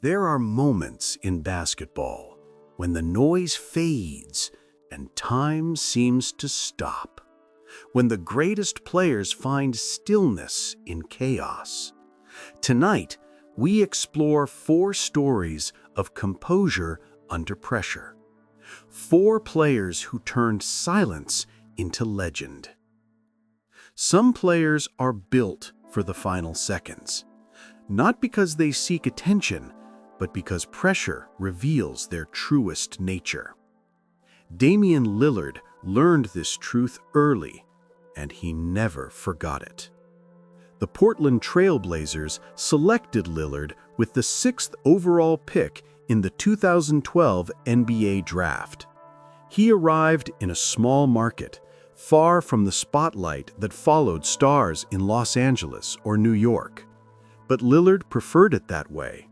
There are moments in basketball when the noise fades and time seems to stop, when the greatest players find stillness in chaos. Tonight, we explore 4 stories of composure under pressure. 4 players who turned silence into legend. Some players are built for the final seconds, not because they seek attention, but because pressure reveals their truest nature. Damian Lillard learned this truth early, and he never forgot it. The Portland Trail Blazers selected Lillard with the 6th overall pick in the 2012 NBA Draft. He arrived in a small market, far from the spotlight that followed stars in Los Angeles or New York. But Lillard preferred it that way.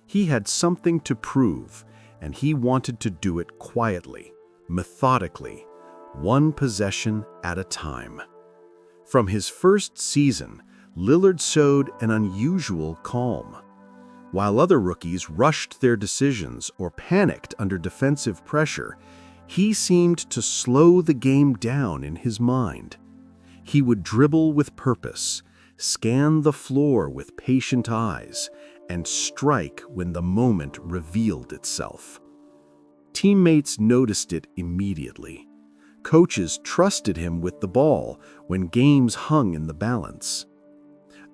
He had something to prove, and he wanted to do it quietly, methodically, one possession at a time. From his first season, Lillard showed an unusual calm. While other rookies rushed their decisions or panicked under defensive pressure, he seemed to slow the game down in his mind. He would dribble with purpose, scan the floor with patient eyes, and strike when the moment revealed itself. Teammates noticed it immediately. Coaches trusted him with the ball when games hung in the balance.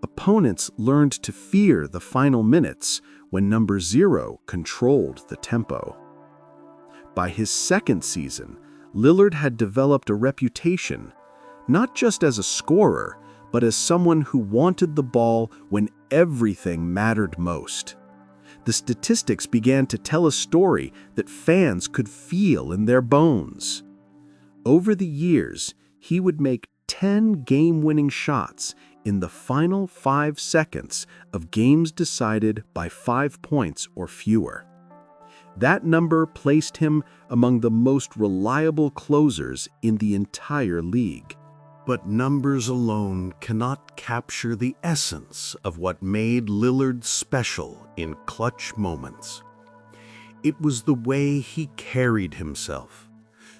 Opponents learned to fear the final minutes when number 0 controlled the tempo. By his 2nd season, Lillard had developed a reputation, not just as a scorer, but as someone who wanted the ball when everything mattered most. The statistics began to tell a story that fans could feel in their bones. Over the years, he would make 10 game-winning shots in the final 5 seconds of games decided by 5 points or fewer. That number placed him among the most reliable closers in the entire league. But numbers alone cannot capture the essence of what made Lillard special in clutch moments. It was the way he carried himself.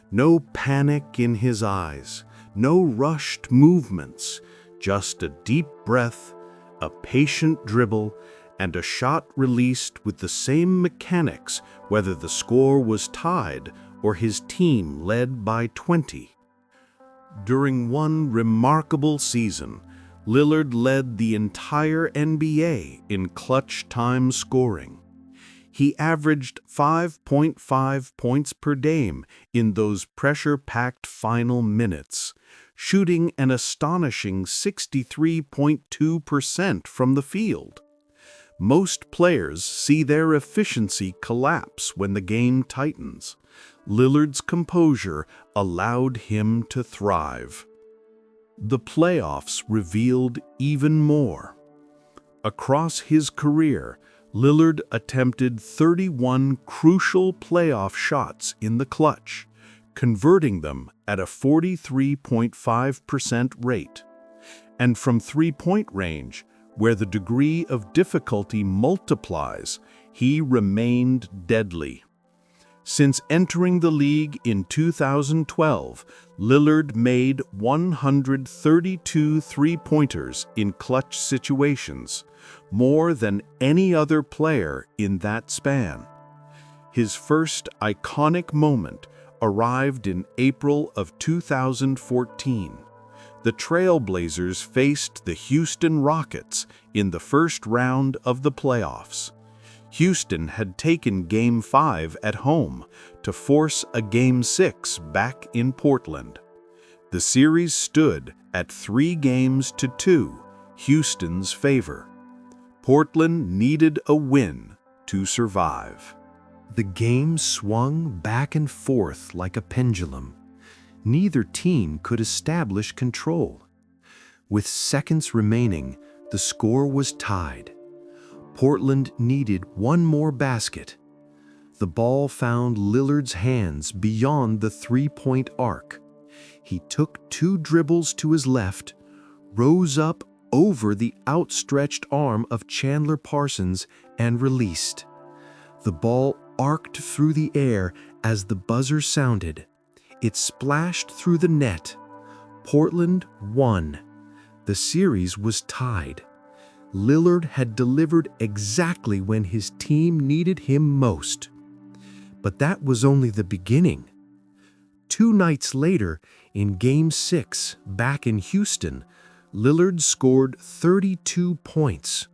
No panic in his eyes, no rushed movements, just a deep breath, a patient dribble, and a shot released with the same mechanics whether the score was tied or his team led by 20. During one remarkable season, Lillard led the entire NBA in clutch time scoring. He averaged 5.5 points per game in those pressure-packed final minutes, shooting an astonishing 63.2% from the field. Most players see their efficiency collapse when the game tightens. Lillard's composure allowed him to thrive. The playoffs revealed even more. Across his career, Lillard attempted 31 crucial playoff shots in the clutch, converting them at a 43.5% rate. And from three-point range, where the degree of difficulty multiplies, he remained deadly. Since entering the league in 2012, Lillard made 132 three-pointers in clutch situations, more than any other player in that span. His first iconic moment arrived in April of 2014. The Trail Blazers faced the Houston Rockets in the first round of the playoffs. Houston had taken Game 5 at home to force a Game 6 back in Portland. The series stood at 3-2, Houston's favor. Portland needed a win to survive. The game swung back and forth like a pendulum. Neither team could establish control. With seconds remaining, the score was tied. Portland needed one more basket. The ball found Lillard's hands beyond the three-point arc. He took 2 dribbles to his left, rose up over the outstretched arm of Chandler Parsons and released. The ball arced through the air as the buzzer sounded. It splashed through the net. Portland won. The series was tied. Lillard had delivered exactly when his team needed him most. But that was only the beginning. 2 nights later, in Game 6, back in Houston, Lillard scored 32 points.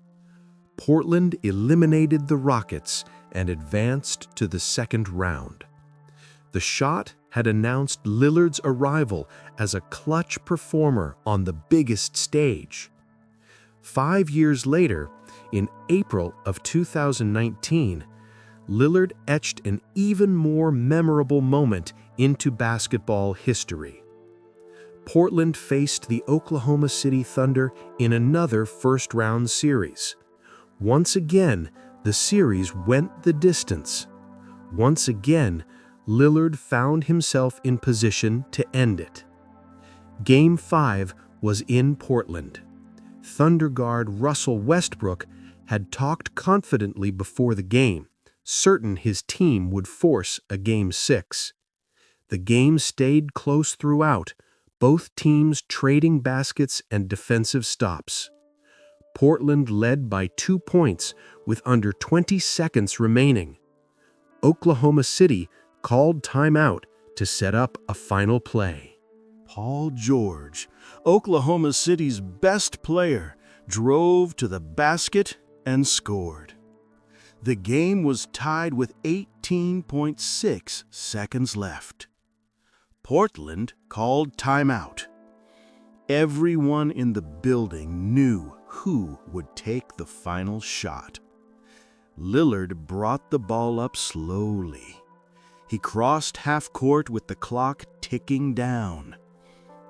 Portland eliminated the Rockets and advanced to the second round. The Shot had announced Lillard's arrival as a clutch performer on the biggest stage. 5 years later, in April of 2019, Lillard etched an even more memorable moment into basketball history. Portland faced the Oklahoma City Thunder in another first-round series. Once again, the series went the distance. Once again, Lillard found himself in position to end it. Game 5 was in Portland. Thunder guard Russell Westbrook had talked confidently before the game, certain his team would force a Game 6. The game stayed close throughout, both teams trading baskets and defensive stops. Portland led by 2 points with under 20 seconds remaining. Oklahoma City called timeout to set up a final play. Paul George, Oklahoma City's best player, drove to the basket and scored. The game was tied with 18.6 seconds left. Portland called timeout. Everyone in the building knew who would take the final shot. Lillard brought the ball up slowly. He crossed half court with the clock ticking down.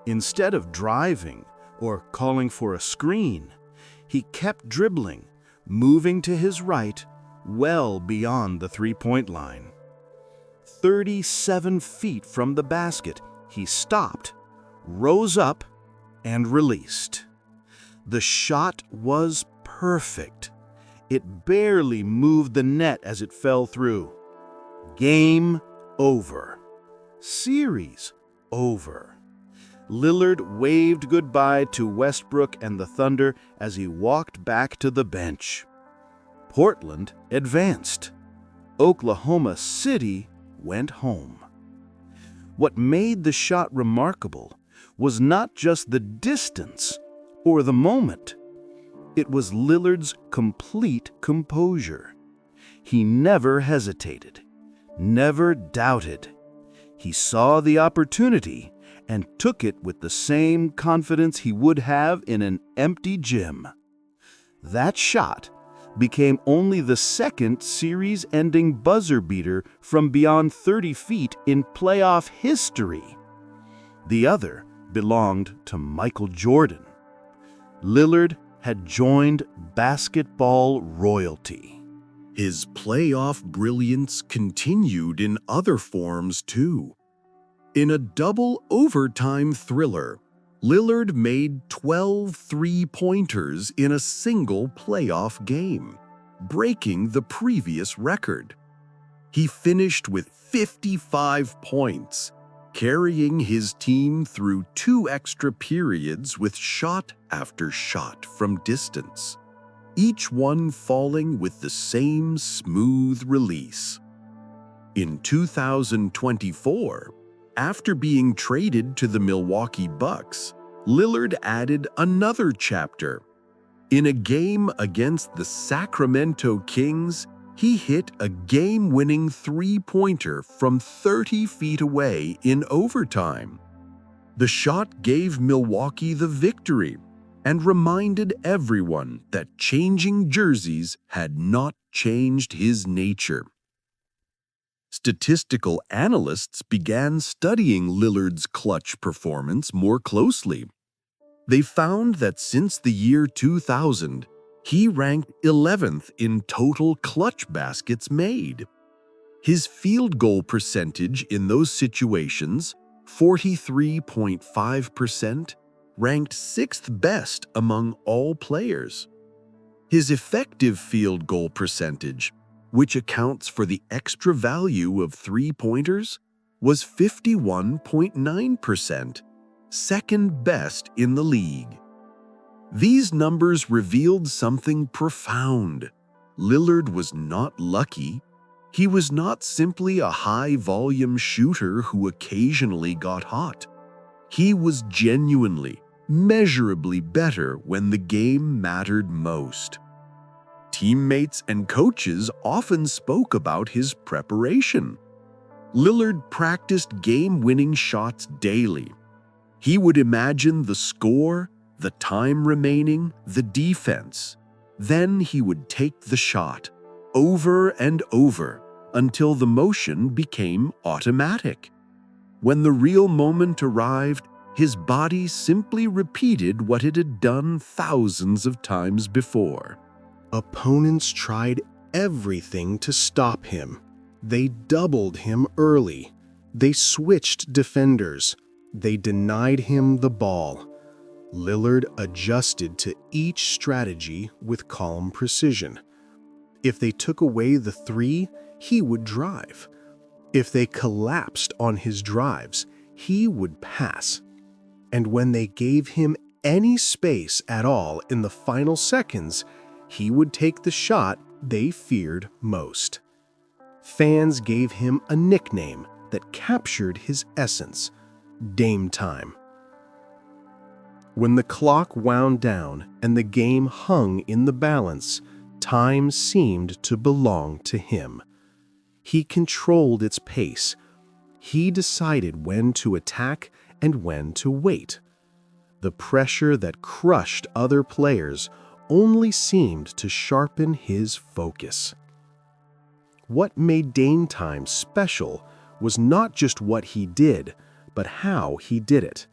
Instead of driving or calling for a screen, he kept dribbling, moving to his right, well beyond the three-point line. 37 feet from the basket, he stopped, rose up, and released. The shot was perfect. It barely moved the net as it fell through. Game over. Series over. Lillard waved goodbye to Westbrook and the Thunder as he walked back to the bench. Portland advanced. Oklahoma City went home. What made the shot remarkable was not just the distance or the moment. It was Lillard's complete composure. He never hesitated, never doubted. He saw the opportunity and took it with the same confidence he would have in an empty gym. That shot became only the second series-ending buzzer beater from beyond 30 feet in playoff history. The other belonged to Michael Jordan. Lillard had joined basketball royalty. His playoff brilliance continued in other forms too. In a double overtime thriller, Lillard made 12 three-pointers in a single playoff game, breaking the previous record. He finished with 55 points, carrying his team through 2 extra periods with shot after shot from distance, each one falling with the same smooth release. In 2024, after being traded to the Milwaukee Bucks, Lillard added another chapter. In a game against the Sacramento Kings, he hit a game-winning three-pointer from 30 feet away in overtime. The shot gave Milwaukee the victory and reminded everyone that changing jerseys had not changed his nature. Statistical analysts began studying Lillard's clutch performance more closely. They found that since the year 2000, he ranked 11th in total clutch baskets made. His field goal percentage in those situations, 43.5%, ranked 6th best among all players. His effective field goal percentage, which accounts for the extra value of three-pointers, was 51.9%, second best in the league. These numbers revealed something profound. Lillard was not lucky. He was not simply a high-volume shooter who occasionally got hot. He was genuinely, measurably better when the game mattered most. Teammates and coaches often spoke about his preparation. Lillard practiced game-winning shots daily. He would imagine the score, the time remaining, the defense. Then he would take the shot, over and over, until the motion became automatic. When the real moment arrived, his body simply repeated what it had done thousands of times before. Opponents tried everything to stop him. They doubled him early. They switched defenders. They denied him the ball. Lillard adjusted to each strategy with calm precision. If they took away the three, he would drive. If they collapsed on his drives, he would pass. And when they gave him any space at all in the final seconds, he would take the shot they feared most. Fans gave him a nickname that captured his essence: Dame Time. When the clock wound down and the game hung in the balance, time seemed to belong to him. He controlled its pace. He decided when to attack and when to wait. The pressure that crushed other players only seemed to sharpen his focus. What made Dame Time special was not just what he did, but how he did it.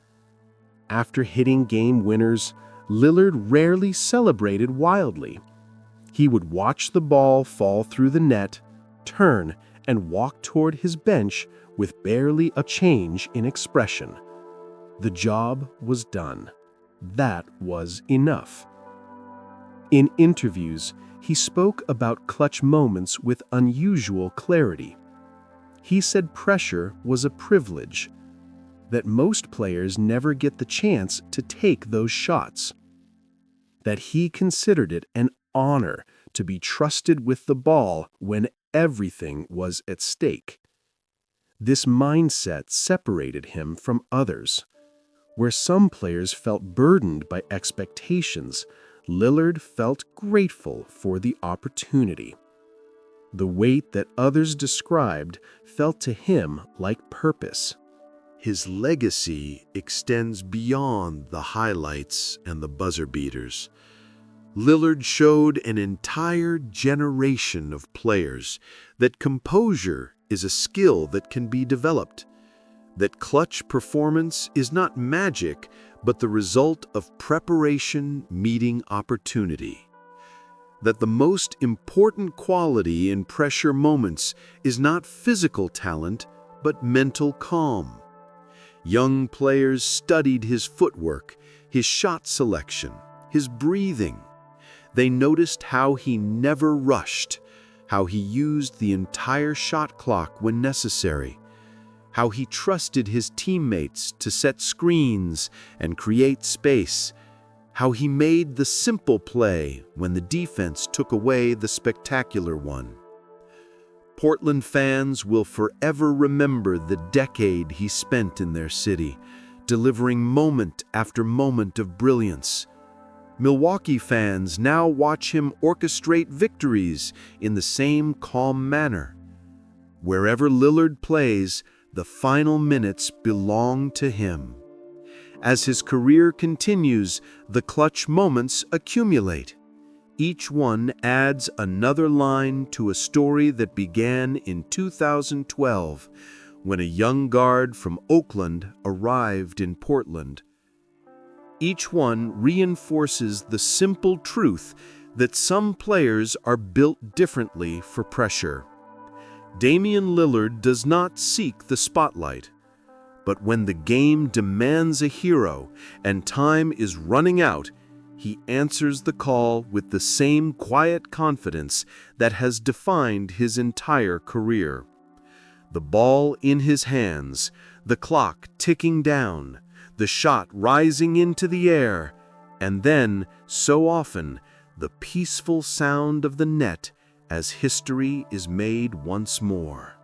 After hitting game winners, Lillard rarely celebrated wildly. He would watch the ball fall through the net, turn, and walk toward his bench with barely a change in expression. The job was done. That was enough. In interviews, he spoke about clutch moments with unusual clarity. He said pressure was a privilege, that most players never get the chance to take those shots, that he considered it an honor to be trusted with the ball when everything was at stake. This mindset separated him from others. Where some players felt burdened by expectations, Lillard felt grateful for the opportunity. The weight that others described felt to him like purpose. His legacy extends beyond the highlights and the buzzer beaters. Lillard showed an entire generation of players that composure is a skill that can be developed, that clutch performance is not magic, but the result of preparation meeting opportunity, that the most important quality in pressure moments is not physical talent, but mental calm. Young players studied his footwork, his shot selection, his breathing. They noticed how he never rushed, how he used the entire shot clock when necessary, how he trusted his teammates to set screens and create space, how he made the simple play when the defense took away the spectacular one. Portland fans will forever remember the decade he spent in their city, delivering moment after moment of brilliance. Milwaukee fans now watch him orchestrate victories in the same calm manner. Wherever Lillard plays, the final minutes belong to him. As his career continues, the clutch moments accumulate. Each one adds another line to a story that began in 2012, when a young guard from Oakland arrived in Portland. Each one reinforces the simple truth that some players are built differently for pressure. Damian Lillard does not seek the spotlight. But when the game demands a hero and time is running out, he answers the call with the same quiet confidence that has defined his entire career. The ball in his hands, the clock ticking down, the shot rising into the air, and then, so often, the peaceful sound of the net as history is made once more.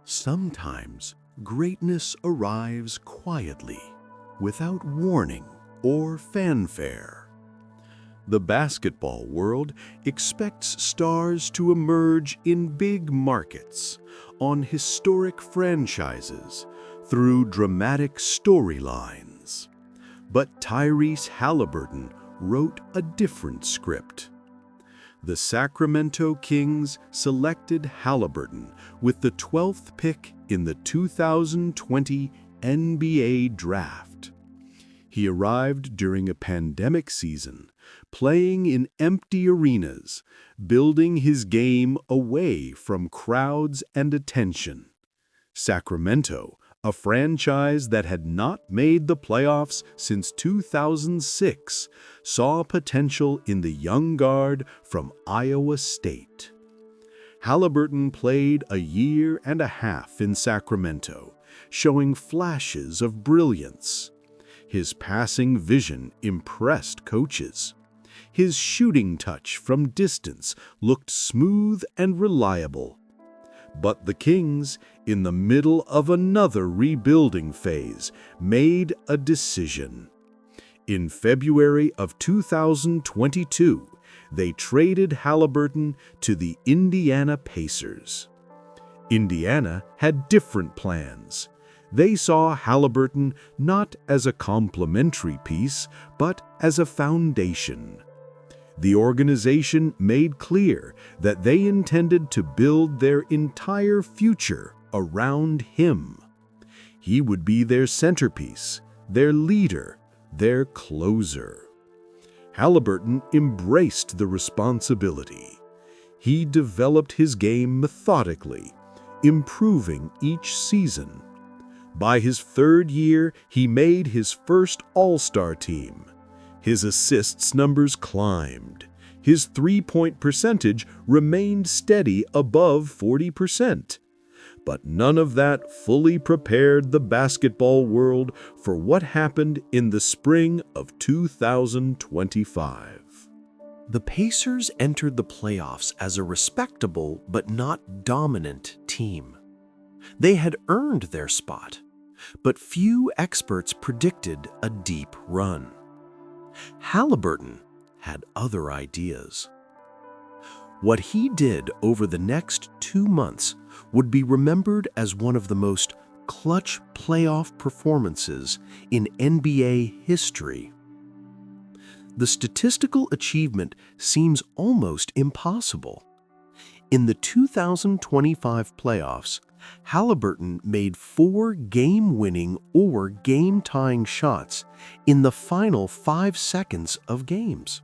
Sometimes, greatness arrives quietly, without warning or fanfare. The basketball world expects stars to emerge in big markets, on historic franchises, through dramatic storylines. But Tyrese Haliburton wrote a different script. The Sacramento Kings selected Haliburton with the 12th pick in the 2020 NBA Draft. He arrived during a pandemic season, playing in empty arenas, building his game away from crowds and attention. Sacramento, a franchise that had not made the playoffs since 2006, saw potential in the young guard from Iowa State. Haliburton played a year and a half in Sacramento, showing flashes of brilliance. His passing vision impressed coaches. His shooting touch from distance looked smooth and reliable. But the Kings, in the middle of another rebuilding phase, made a decision. In February of 2022, they traded Haliburton to the Indiana Pacers. Indiana had different plans. They saw Haliburton not as a complementary piece, but as a foundation. The organization made clear that they intended to build their entire future around him. He would be their centerpiece, their leader, their closer. Haliburton embraced the responsibility. He developed his game methodically, improving each season. By his third year, he made his first All-Star team. His assists numbers climbed. His three-point percentage remained steady above 40%. But none of that fully prepared the basketball world for what happened in the spring of 2025. The Pacers entered the playoffs as a respectable but not dominant team. They had earned their spot, but few experts predicted a deep run. Haliburton had other ideas. What he did over the next 2 months would be remembered as one of the most clutch playoff performances in NBA history. The statistical achievement seems almost impossible. In the 2025 playoffs, Haliburton made 4 game-winning or game-tying shots in the final 5 seconds of games.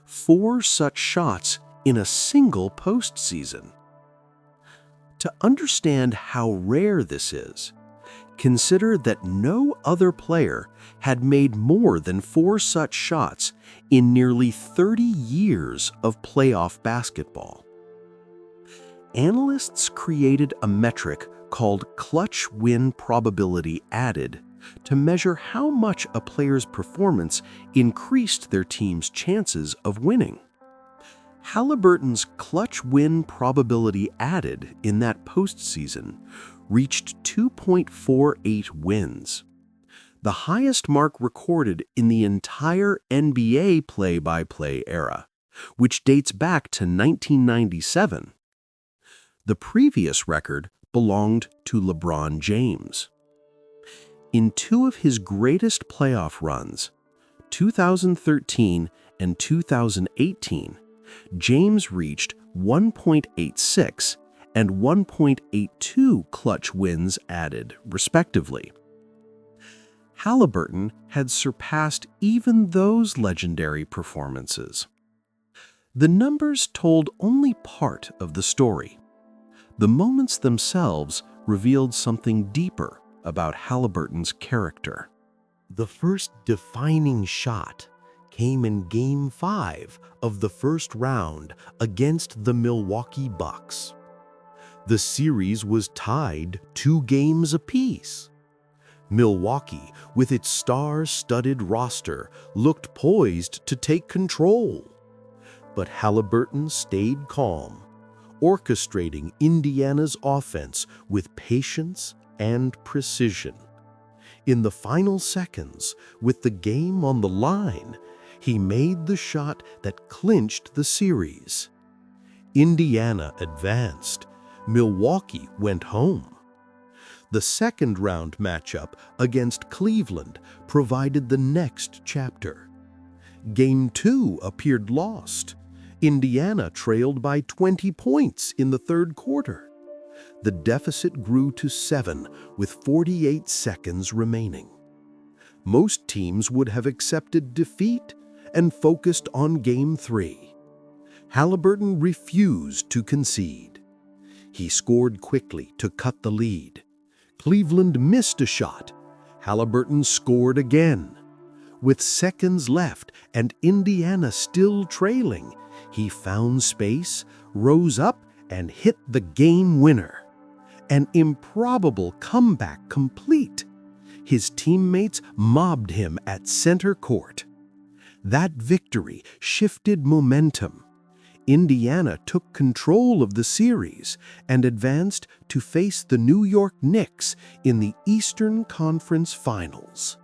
4 such shots in a single postseason. To understand how rare this is, consider that no other player had made more than 4 such shots in nearly 30 years of playoff basketball. Analysts created a metric called clutch win probability added to measure how much a player's performance increased their team's chances of winning. Haliburton's clutch win probability added in that postseason reached 2.48 wins, the highest mark recorded in the entire NBA play-by-play era, which dates back to 1997. The previous record belonged to LeBron James. In 2 of his greatest playoff runs, 2013 and 2018, James reached 1.86 and 1.82 clutch wins added, respectively. Haliburton had surpassed even those legendary performances. The numbers told only part of the story. The moments themselves revealed something deeper, about Haliburton's character. The first defining shot came in Game 5 of the first round against the Milwaukee Bucks. The series was tied 2 games apiece. Milwaukee, with its star-studded roster, looked poised to take control. But Haliburton stayed calm, orchestrating Indiana's offense with patience and precision. In the final seconds, with the game on the line, he made the shot that clinched the series. Indiana advanced. Milwaukee went home. The second-round matchup against Cleveland provided the next chapter. Game 2 appeared lost. Indiana trailed by 20 points in the third quarter. The deficit grew to 7 with 48 seconds remaining. Most teams would have accepted defeat and focused on Game 3. Haliburton refused to concede. He scored quickly to cut the lead. Cleveland missed a shot. Haliburton scored again. With seconds left and Indiana still trailing, he found space, rose up, and hit the game winner. An improbable comeback complete. His teammates mobbed him at center court. That victory shifted momentum. Indiana took control of the series and advanced to face the New York Knicks in the Eastern Conference Finals.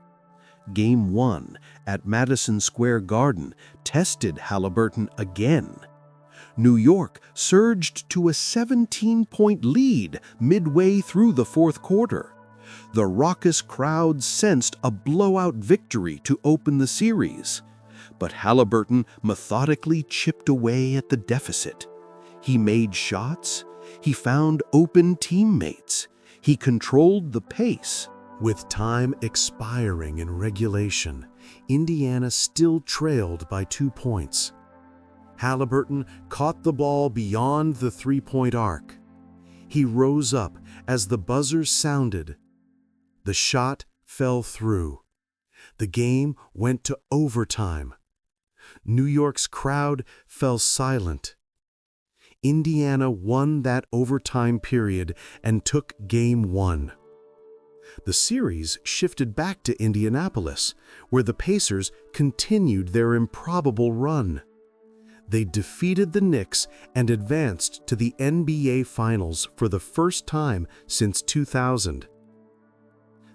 Game 1 at Madison Square Garden tested Haliburton again. New York surged to a 17-point lead midway through the fourth quarter. The raucous crowd sensed a blowout victory to open the series. But Haliburton methodically chipped away at the deficit. He made shots. He found open teammates. He controlled the pace. With time expiring in regulation, Indiana still trailed by 2 points. Haliburton caught the ball beyond the three-point arc. He rose up as the buzzer sounded. The shot fell through. The game went to overtime. New York's crowd fell silent. Indiana won that overtime period and took Game 1. The series shifted back to Indianapolis, where the Pacers continued their improbable run. They defeated the Knicks and advanced to the NBA Finals for the first time since 2000.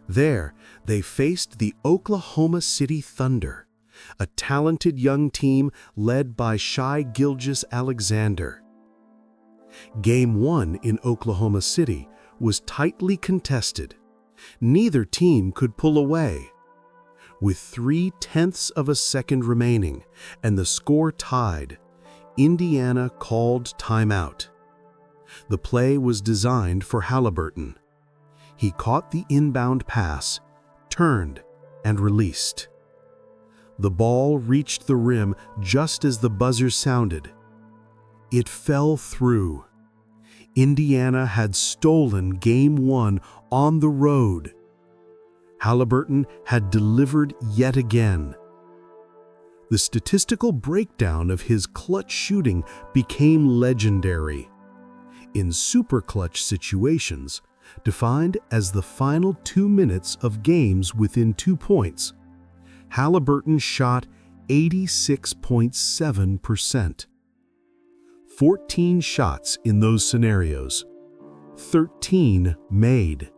There, they faced the Oklahoma City Thunder, a talented young team led by Shai Gilgeous-Alexander. Game 1 in Oklahoma City was tightly contested. Neither team could pull away. With 0.3 of a second remaining and the score tied, Indiana called timeout. The play was designed for Haliburton. He caught the inbound pass, turned, and released. The ball reached the rim just as the buzzer sounded. It fell through. Indiana had stolen Game 1 on the road. Haliburton had delivered yet again. The statistical breakdown of his clutch shooting became legendary. In superclutch situations, defined as the final 2 minutes of games within 2 points, Haliburton shot 86.7%. 14 shots in those scenarios, 13 made.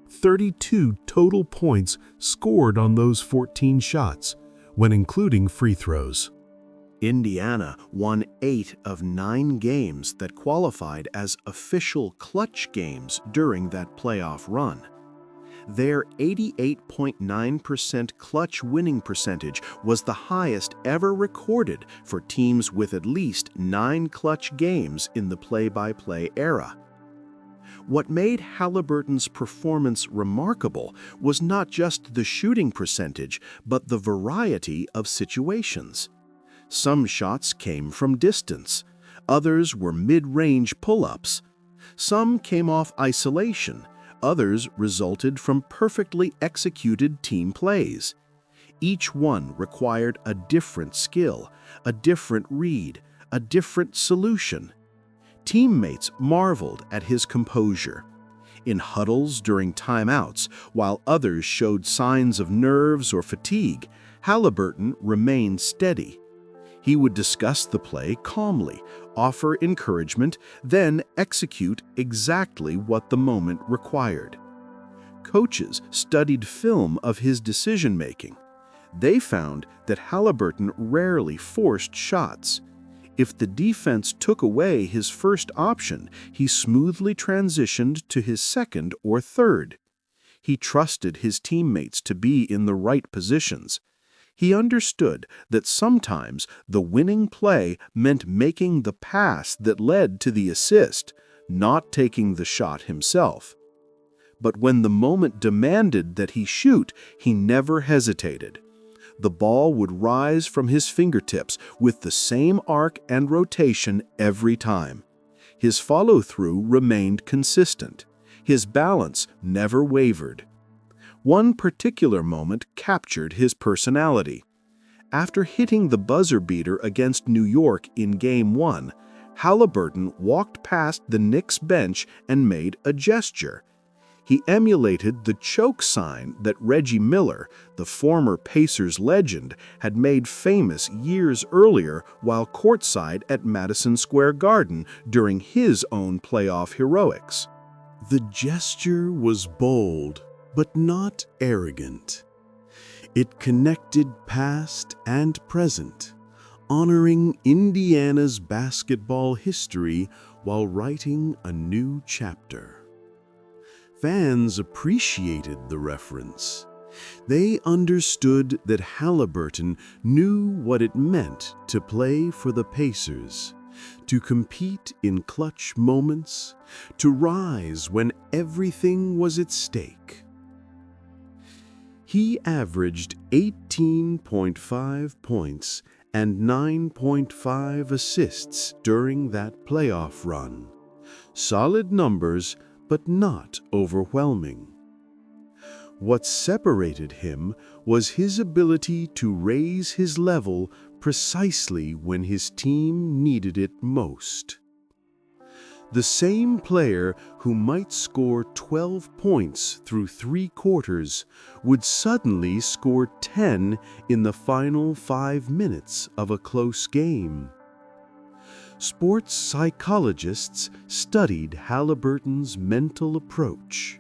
32 total points scored on those 14 shots, when including free throws. Indiana won 8 of 9 games that qualified as official clutch games during that playoff run. Their 88.9% clutch winning percentage was the highest ever recorded for teams with at least 9 clutch games in the play-by-play era. What made Haliburton's performance remarkable was not just the shooting percentage, but the variety of situations. Some shots came from distance. Others were mid-range pull-ups. Some came off isolation. others resulted from perfectly executed team plays. Each one required a different skill, a different read, a different solution. Teammates marveled at his composure. In huddles during timeouts, while others showed signs of nerves or fatigue, Haliburton remained steady. He would discuss the play calmly, offer encouragement, then execute exactly what the moment required. Coaches studied film of his decision-making. They found that Haliburton rarely forced shots. If the defense took away his first option, he smoothly transitioned to his second or third. He trusted his teammates to be in the right positions. He understood that sometimes the winning play meant making the pass that led to the assist, not taking the shot himself. But when the moment demanded that he shoot, he never hesitated. The ball would rise from his fingertips with the same arc and rotation every time. His follow-through remained consistent. His balance never wavered. One particular moment captured his personality. After hitting the buzzer beater against New York in Game 1, Haliburton walked past the Knicks bench and made a gesture. He emulated the choke sign that Reggie Miller, the former Pacers legend, had made famous years earlier while courtside at Madison Square Garden during his own playoff heroics. The gesture was bold, but not arrogant. It connected past and present, honoring Indiana's basketball history while writing a new chapter. Fans appreciated the reference. They understood that Haliburton knew what it meant to play for the Pacers, to compete in clutch moments, to rise when everything was at stake. He averaged 18.5 points and 9.5 assists during that playoff run. Solid numbers, but not overwhelming. What separated him was his ability to raise his level precisely when his team needed it most. The same player who might score 12 points through 3 quarters would suddenly score 10 in the final 5 minutes of a close game. Sports psychologists studied Haliburton's mental approach.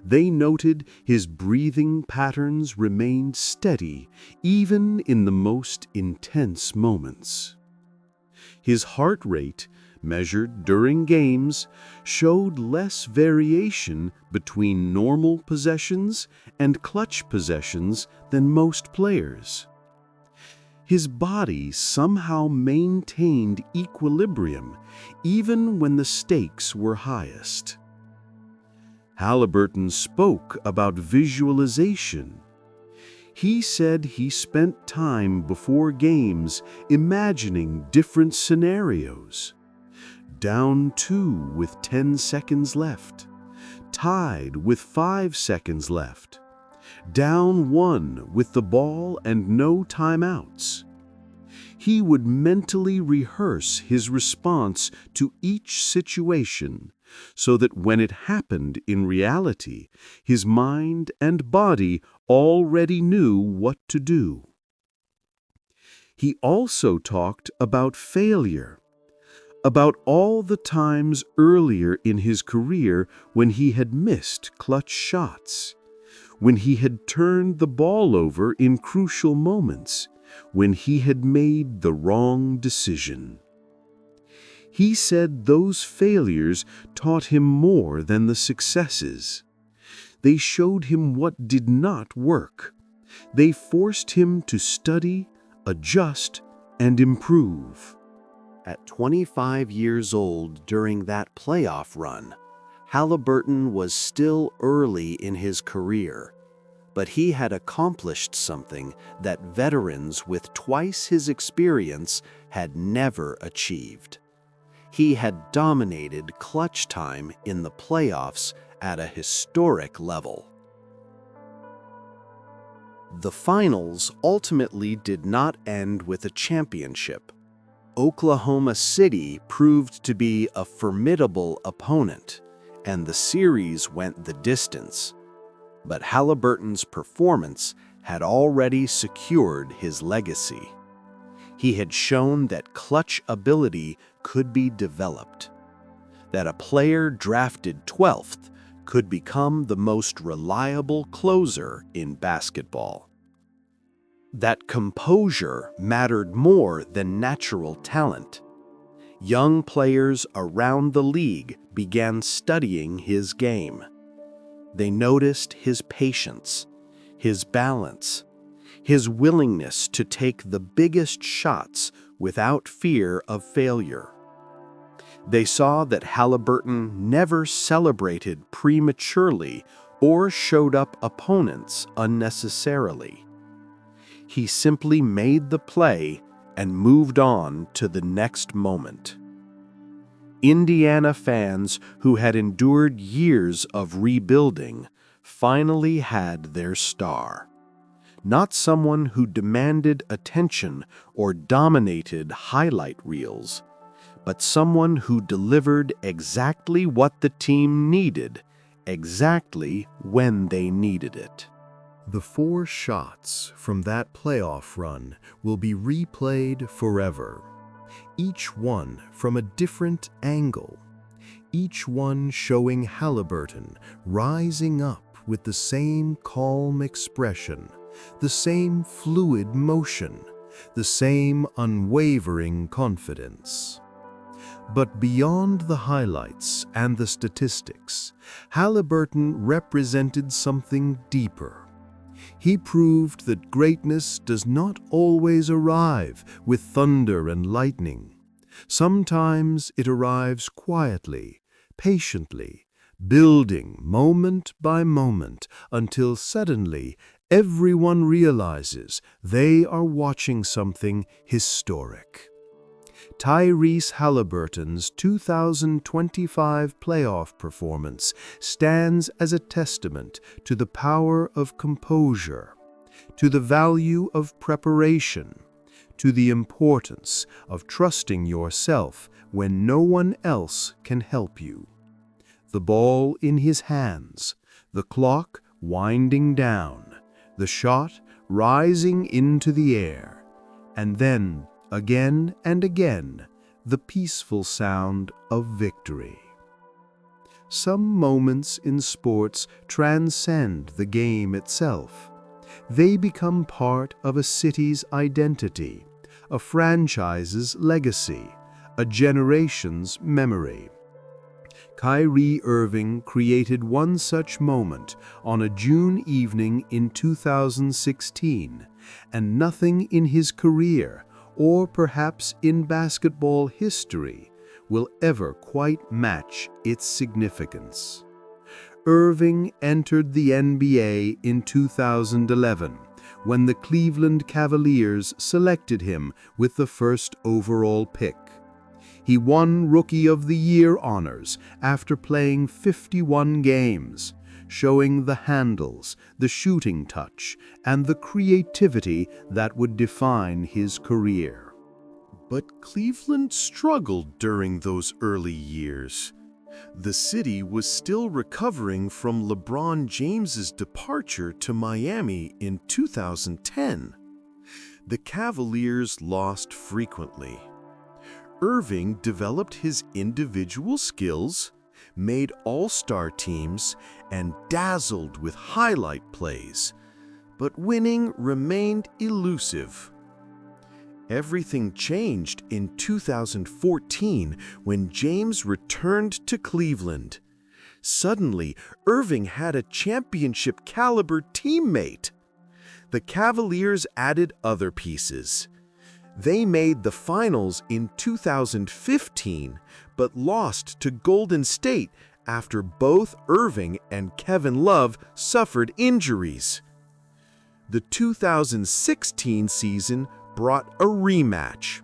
They noted his breathing patterns remained steady even in the most intense moments. His heart rate, measured during games, showed less variation between normal possessions and clutch possessions than most players. His body somehow maintained equilibrium even when the stakes were highest. Haliburton spoke about visualization. He said he spent time before games imagining different scenarios. Down 2 with 10 seconds left. Tied with 5 seconds left. Down 1 with the ball and no timeouts. He would mentally rehearse his response to each situation so that when it happened in reality, his mind and body already knew what to do. He also talked about failure, about all the times earlier in his career when he had missed clutch shots, when he had turned the ball over in crucial moments, when he had made the wrong decision. He said those failures taught him more than the successes. They showed him what did not work. They forced him to study, adjust, and improve. At 25 years old during that playoff run, Haliburton was still early in his career, but he had accomplished something that veterans with twice his experience had never achieved. He had dominated clutch time in the playoffs at a historic level. The finals ultimately did not end with a championship. Oklahoma City proved to be a formidable opponent, and the series went the distance. But Haliburton's performance had already secured his legacy. He had shown that clutch ability could be developed, that a player drafted 12th could become the most reliable closer in basketball, that composure mattered more than natural talent. Young players around the league began studying his game. They noticed his patience, his balance, his willingness to take the biggest shots without fear of failure. They saw that Haliburton never celebrated prematurely or showed up opponents unnecessarily. He simply made the play and moved on to the next moment. Indiana fans who had endured years of rebuilding finally had their star. Not someone who demanded attention or dominated highlight reels, but someone who delivered exactly what the team needed, exactly when they needed it. The 4 shots from that playoff run will be replayed forever, each one from a different angle, each one showing Haliburton rising up with the same calm expression, the same fluid motion, the same unwavering confidence. But beyond the highlights and the statistics, Haliburton represented something deeper. He proved that greatness does not always arrive with thunder and lightning. Sometimes it arrives quietly, patiently, building moment by moment until suddenly everyone realizes they are watching something historic. Tyrese Haliburton's 2025 playoff performance stands as a testament to the power of composure, to the value of preparation, to the importance of trusting yourself when no one else can help you. The ball in his hands, the clock winding down, the shot rising into the air, and then again and again, the peaceful sound of victory. Some moments in sports transcend the game itself. They become part of a city's identity, a franchise's legacy, a generation's memory. Kyrie Irving created one such moment on a June evening in 2016, and nothing in his career or perhaps in basketball history, will ever quite match its significance. Irving entered the NBA in 2011, when the Cleveland Cavaliers selected him with the first overall pick. He won Rookie of the Year honors after playing 51 games, showing the handles, the shooting touch, and the creativity that would define his career. But Cleveland struggled during those early years. The city was still recovering from LeBron James's departure to Miami in 2010. The Cavaliers lost frequently. Irving developed his individual skills, made all-star teams, and dazzled with highlight plays, but winning remained elusive. Everything changed in 2014 when James returned to Cleveland. Suddenly, Irving had a championship-caliber teammate. The Cavaliers added other pieces. They made the finals in 2015, but lost to Golden State after both Irving and Kevin Love suffered injuries. The 2016 season brought a rematch.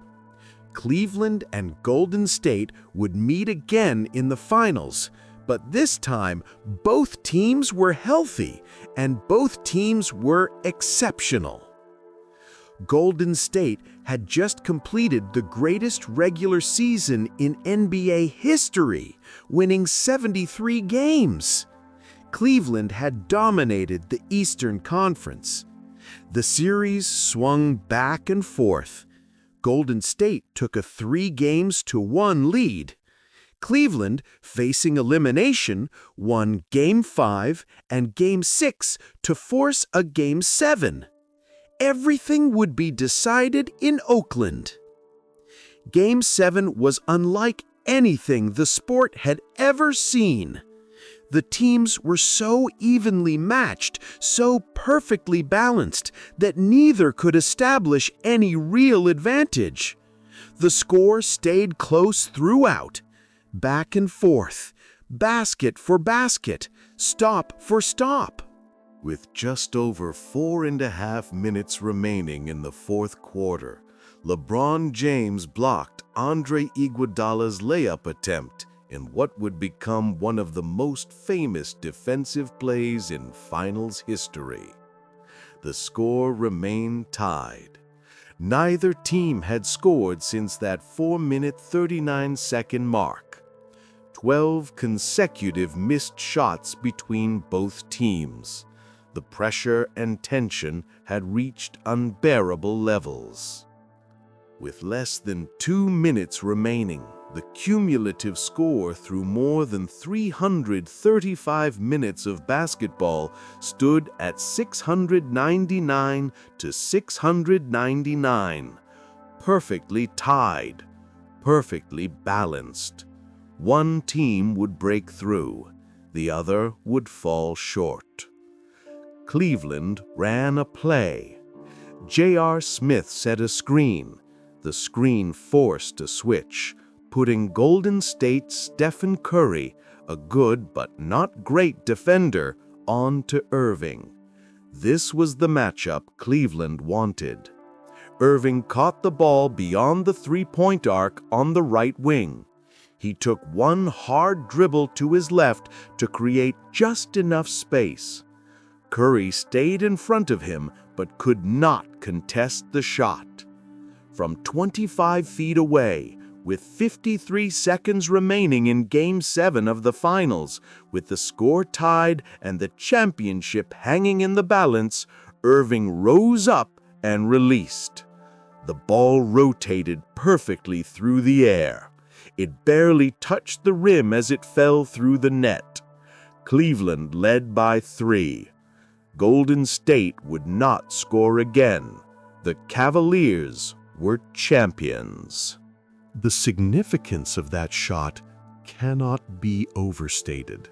Cleveland and Golden State would meet again in the finals, But this time, both teams were healthy, and both teams were exceptional. Golden State had just completed the greatest regular season in NBA history, winning 73 games. Cleveland had dominated the Eastern Conference. The series swung back and forth. Golden State took a 3-1 lead. Cleveland, facing elimination, won Game 5 and Game 6 to force a Game 7. Everything would be decided in Oakland. Game 7 was unlike anything the sport had ever seen. The teams were so evenly matched, so perfectly balanced, that neither could establish any real advantage. The score stayed close throughout, back and forth, basket for basket, stop for stop. With just over 4.5 minutes remaining in the fourth quarter, LeBron James blocked Andre Iguodala's layup attempt in what would become one of the most famous defensive plays in finals history. The score remained tied. Neither team had scored since that 4-minute 39-second mark. 12 consecutive missed shots between both teams. The pressure and tension had reached unbearable levels. With less than 2 minutes remaining, the cumulative score through more than 335 minutes of basketball stood at 699 to 699. Perfectly tied, perfectly balanced. One team would break through, the other would fall short. Cleveland ran a play. J.R. Smith set a screen. The screen forced a switch, putting Golden State's Stephen Curry, a good but not great defender, on to Irving. This was the matchup Cleveland wanted. Irving caught the ball beyond the three-point arc on the right wing. He took one hard dribble to his left to create just enough space. Curry stayed in front of him but could not contest the shot. From 25 feet away, with 53 seconds remaining in Game 7 of the finals, with the score tied and the championship hanging in the balance, Irving rose up and released. The ball rotated perfectly through the air. It barely touched the rim as it fell through the net. Cleveland led by 3. Golden State would not score again. The Cavaliers were champions. The significance of that shot cannot be overstated.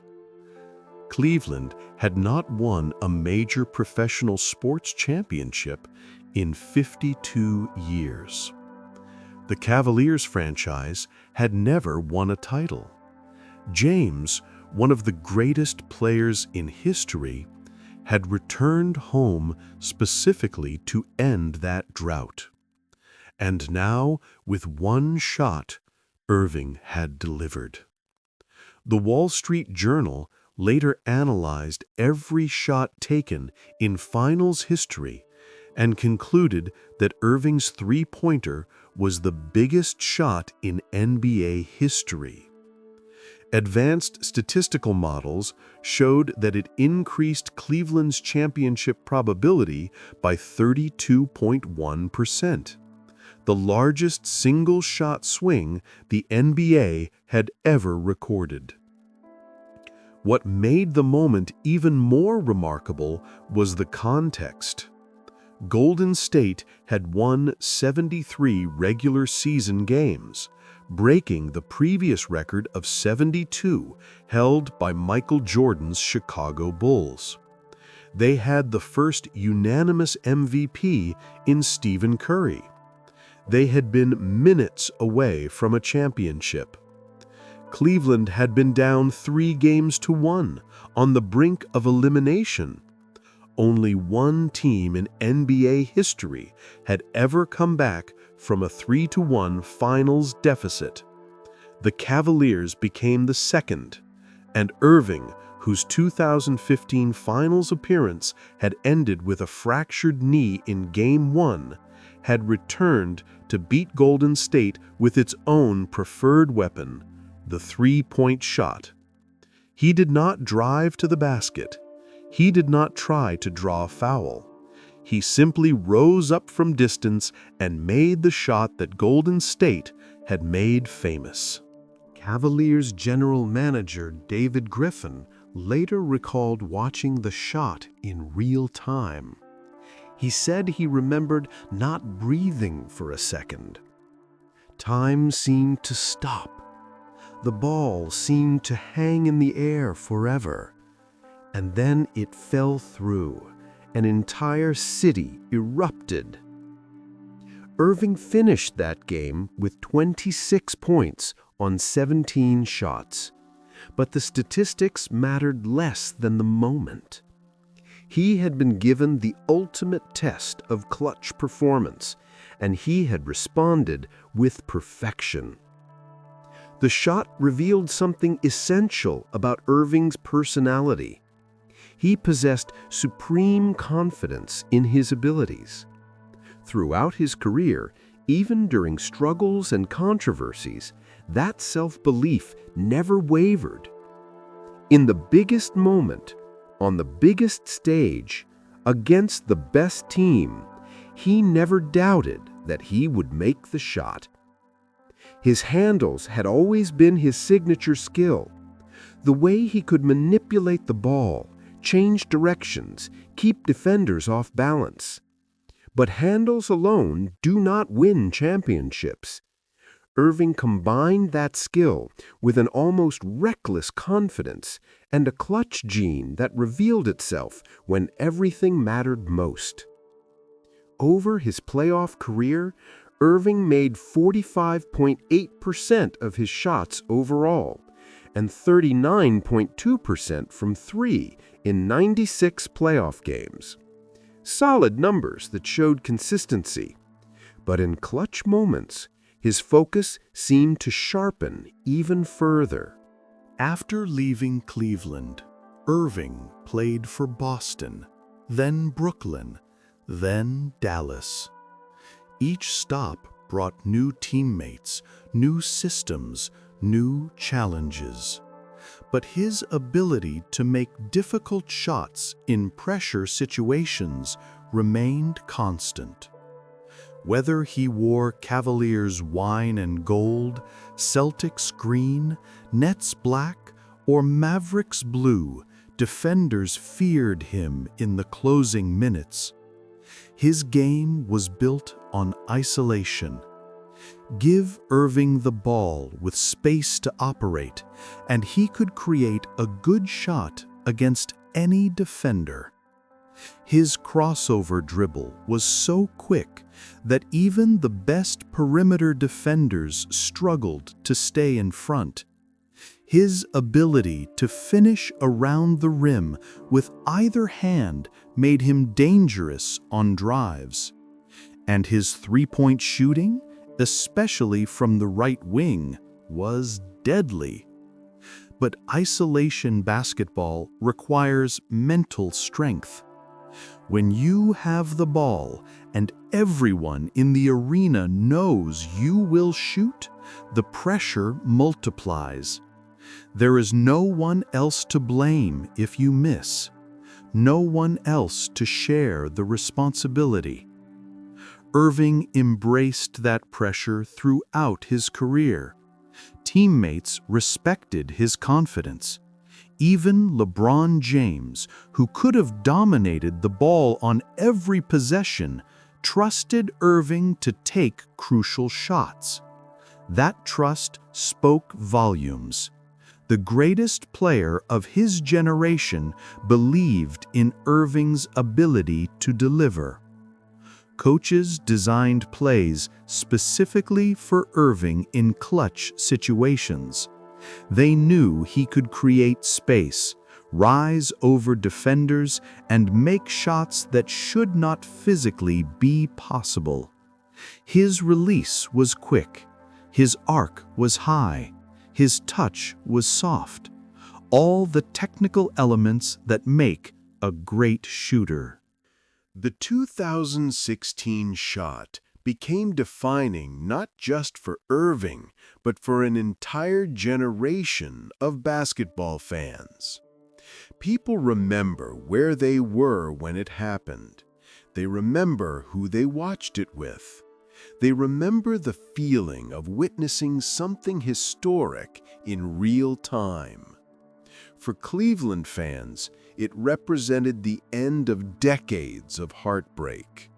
Cleveland had not won a major professional sports championship in 52 years. The Cavaliers franchise had never won a title. James, one of the greatest players in history, had returned home specifically to end that drought. And now, with one shot, Irving had delivered. The Wall Street Journal later analyzed every shot taken in finals history and concluded that Irving's three-pointer was the biggest shot in NBA history. Advanced statistical models showed that it increased Cleveland's championship probability by 32.1%, the largest single-shot swing the NBA had ever recorded. What made the moment even more remarkable was the context. Golden State had won 73 regular season games, breaking the previous record of 72 held by Michael Jordan's Chicago Bulls. They had the first unanimous MVP in Stephen Curry. They had been minutes away from a championship. Cleveland had been down 3-1 on the brink of elimination. Only one team in NBA history had ever come back from a 3-1 finals deficit. The Cavaliers became the second, And Irving, whose 2015 finals appearance had ended with a fractured knee in Game 1, had returned to beat Golden State with its own preferred weapon, the three-point shot. He did not drive to the basket. He did not try to draw a foul. He simply rose up from distance and made the shot that Golden State had made famous. Cavaliers general manager David Griffin later recalled watching the shot in real time. He said he remembered not breathing for a second. Time seemed to stop. The ball seemed to hang in the air forever. And then it fell through. An entire city erupted. Irving finished that game with 26 points on 17 shots. But the statistics mattered less than the moment. He had been given the ultimate test of clutch performance, and he had responded with perfection. The shot revealed something essential about Irving's personality. He possessed supreme confidence in his abilities. Throughout his career, even during struggles and controversies, that self-belief never wavered. In the biggest moment, on the biggest stage, against the best team, he never doubted that he would make the shot. His handles had always been his signature skill. The way he could manipulate the ball, change directions, keep defenders off balance. But handles alone do not win championships. Irving combined that skill with an almost reckless confidence and a clutch gene that revealed itself when everything mattered most. Over his playoff career, Irving made 45.8% of his shots overall and 39.2% from three in 96 playoff games. Solid numbers that showed consistency. But in clutch moments, his focus seemed to sharpen even further. After leaving Cleveland, Irving played for Boston, then Brooklyn, then Dallas. Each stop brought new teammates, new systems, new challenges. But his ability to make difficult shots in pressure situations remained constant. Whether he wore Cavaliers wine and gold, Celtics green, Nets black, or Mavericks blue, defenders feared him in the closing minutes. His game was built on isolation. Give Irving the ball with space to operate, and he could create a good shot against any defender. His crossover dribble was so quick that even the best perimeter defenders struggled to stay in front. His ability to finish around the rim with either hand made him dangerous on drives. And his three-point shooting, especially from the right wing, was deadly. But isolation basketball requires mental strength. When you have the ball and everyone in the arena knows you will shoot, the pressure multiplies. There is no one else to blame if you miss, no one else to share the responsibility. Irving embraced that pressure throughout his career. Teammates respected his confidence. Even LeBron James, who could have dominated the ball on every possession, trusted Irving to take crucial shots. That trust spoke volumes. The greatest player of his generation believed in Irving's ability to deliver. Coaches designed plays specifically for Irving in clutch situations. They knew he could create space, rise over defenders, and make shots that should not physically be possible. His release was quick. His arc was high. His touch was soft. all the technical elements that make a great shooter. The 2016 shot became defining not just for Irving, but for an entire generation of basketball fans. People remember where they were when it happened. They remember who they watched it with. They remember the feeling of witnessing something historic in real time. For Cleveland fans, it represented the end of decades of heartbreak.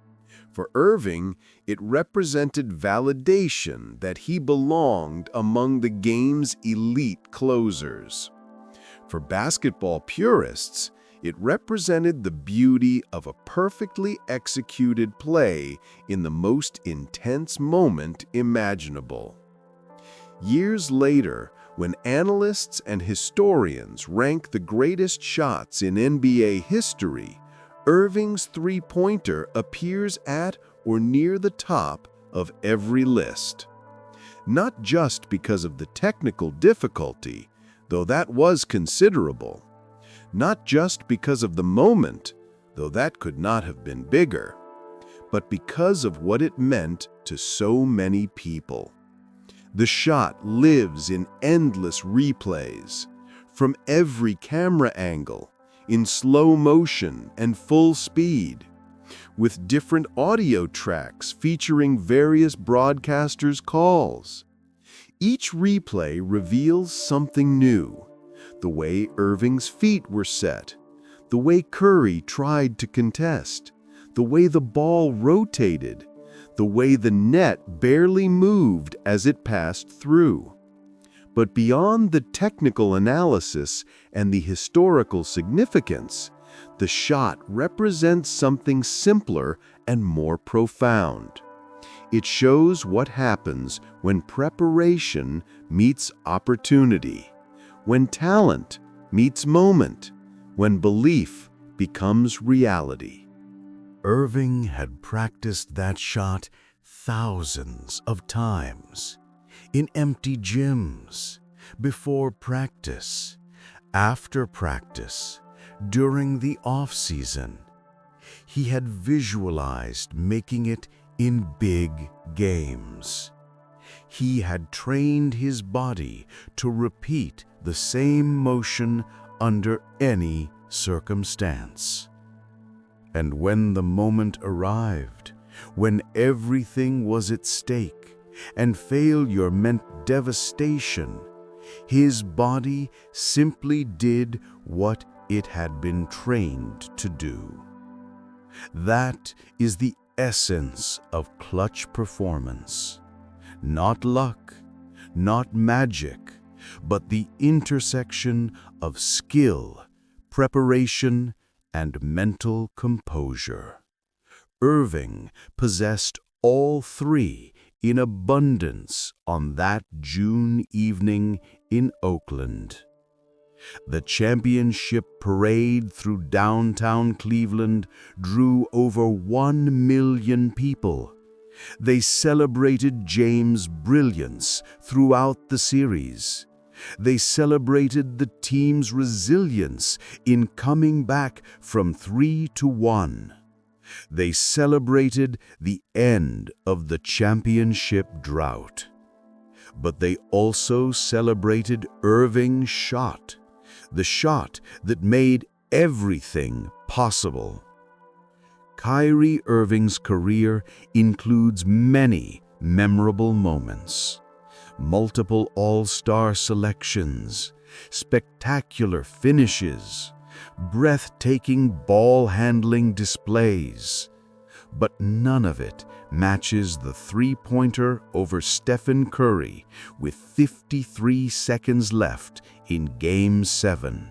For Irving, it represented validation that he belonged among the game's elite closers. For basketball purists, it represented the beauty of a perfectly executed play in the most intense moment imaginable. Years later, when analysts and historians rank the greatest shots in NBA history, Irving's three-pointer appears at or near the top of every list. Not just because of the technical difficulty, though that was considerable. Not just because of the moment, though that could not have been bigger, but because of what it meant to so many people. The shot lives in endless replays, from every camera angle, in slow motion and full speed, with different audio tracks featuring various broadcasters' calls. Each replay reveals something new: the way Irving's feet were set, the way Curry tried to contest, the way the ball rotated, the way the net barely moved as it passed through. But beyond the technical analysis and the historical significance, the shot represents something simpler and more profound. It shows what happens when preparation meets opportunity, when talent meets moment, when belief becomes reality. Irving had practiced that shot thousands of times, in empty gyms, before practice, after practice, during the off-season. He had visualized making it in big games. He had trained his body to repeat the same motion under any circumstance. And when the moment arrived, when everything was at stake and failure meant devastation, his body simply did what it had been trained to do. That is the essence of clutch performance. Not luck, not magic, but the intersection of skill, preparation, and mental composure. Irving possessed all three in abundance on that June evening in Oakland. The championship parade through downtown Cleveland drew over 1 million people. They celebrated James' brilliance throughout the series. They celebrated the team's resilience in coming back from 3-1. They celebrated the end of the championship drought. But they also celebrated Irving's shot, the shot that made everything possible. Kyrie Irving's career includes many memorable moments. Multiple all-star selections, spectacular finishes, breathtaking ball-handling displays. But none of it matches the three-pointer over Stephen Curry with 53 seconds left in Game 7.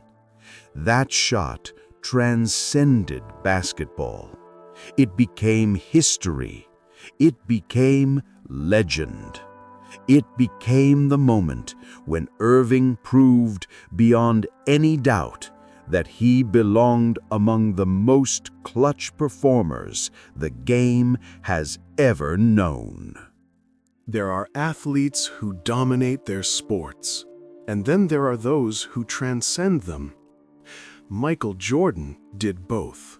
That shot transcended basketball. It became history. It became legend. It became the moment when Irving proved beyond any doubt that he belonged among the most clutch performers the game has ever known. There are athletes who dominate their sports, And then there are those who transcend them. Michael Jordan did both.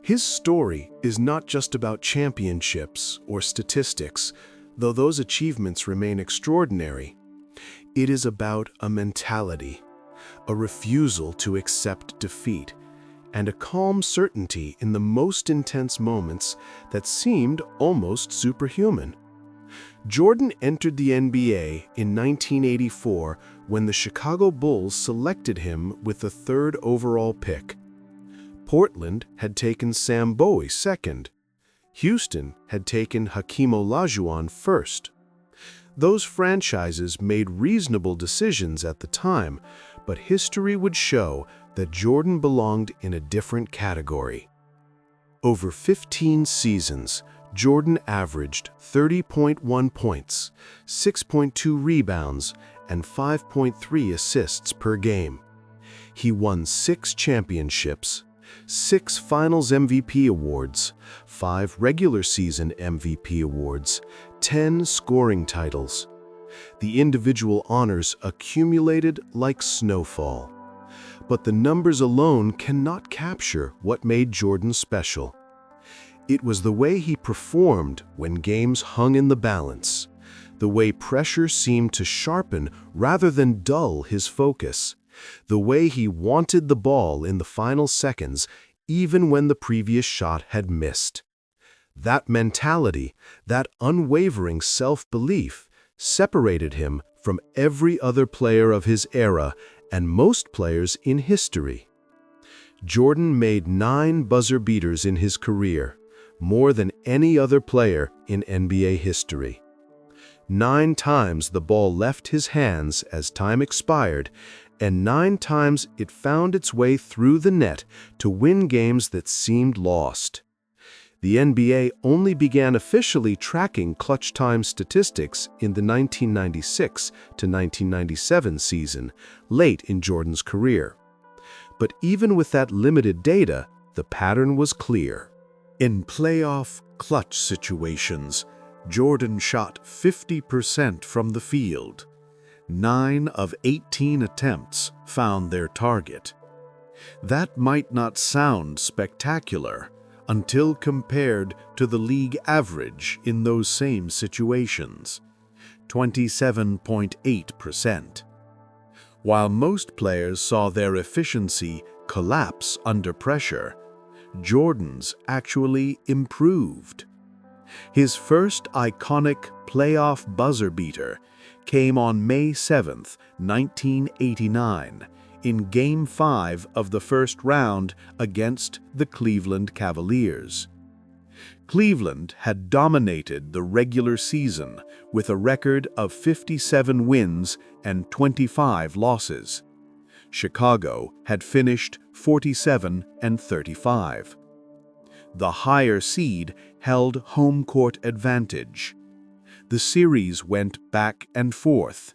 His story is not just about championships or statistics, though those achievements remain extraordinary. It is about a mentality, a refusal to accept defeat, and a calm certainty in the most intense moments that seemed almost superhuman. Jordan entered the NBA in 1984 when the Chicago Bulls selected him with the 3rd overall pick. Portland had taken Sam Bowie second. Houston had taken Hakeem Olajuwon first. Those franchises made reasonable decisions at the time, but history would show that Jordan belonged in a different category. Over 15 seasons, Jordan averaged 30.1 points, 6.2 rebounds, and 5.3 assists per game. He won 6 championships, 6 Finals MVP awards, 5 regular season MVP awards, 10 scoring titles. The individual honors accumulated like snowfall. But the numbers alone cannot capture what made Jordan special. It was the way he performed when games hung in the balance, the way pressure seemed to sharpen rather than dull his focus, the way he wanted the ball in the final seconds even when the previous shot had missed. That mentality, that unwavering self-belief, separated him from every other player of his era and most players in history. Jordan made 9 buzzer beaters in his career, more than any other player in NBA history. 9 times the ball left his hands as time expired, and 9 times it found its way through the net to win games that seemed lost. The NBA only began officially tracking clutch time statistics in the 1996 to 1997 season, late in Jordan's career. But even with that limited data, the pattern was clear. In playoff clutch situations, Jordan shot 50% from the field. 9 of 18 attempts found their target. That might not sound spectacular until compared to the league average in those same situations, 27.8%. While most players saw their efficiency collapse under pressure, Jordan's actually improved. His first iconic playoff buzzer beater came on May 7, 1989, in Game 5 of the first round against the Cleveland Cavaliers. Cleveland had dominated the regular season with a record of 57 wins and 25 losses. Chicago had finished 47 and 35. The higher seed held home court advantage. The series went back and forth.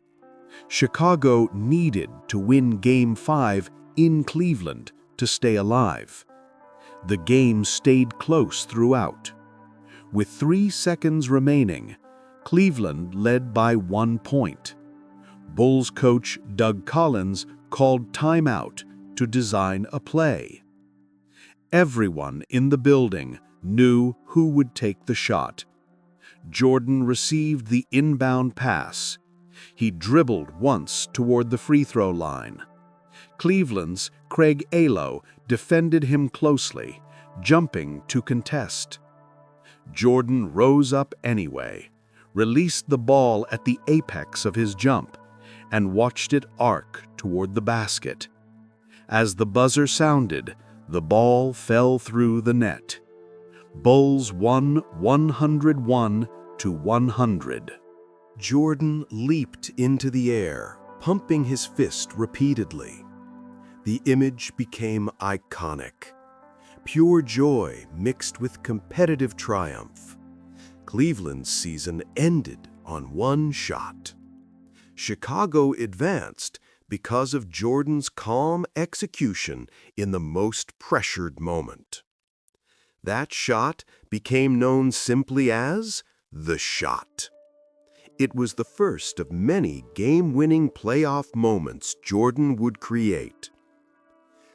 Chicago needed to win Game 5 in Cleveland to stay alive. The game stayed close throughout. With 3 seconds remaining, Cleveland led by 1 point. Bulls coach Doug Collins called timeout to design a play. Everyone in the building knew who would take the shot. Jordan received the inbound pass. He dribbled once toward the free throw line. Cleveland's Craig Alo defended him closely, jumping to contest. Jordan rose up anyway, released the ball at the apex of his jump, and watched it arc toward the basket. As the buzzer sounded, the ball fell through the net. Bulls won 101-100. Jordan leaped into the air, pumping his fist repeatedly. The image became iconic. Pure joy mixed with competitive triumph. Cleveland's season ended on 1 shot. Chicago advanced because of Jordan's calm execution in the most pressured moment. That shot became known simply as the shot. It was the first of many game-winning playoff moments Jordan would create.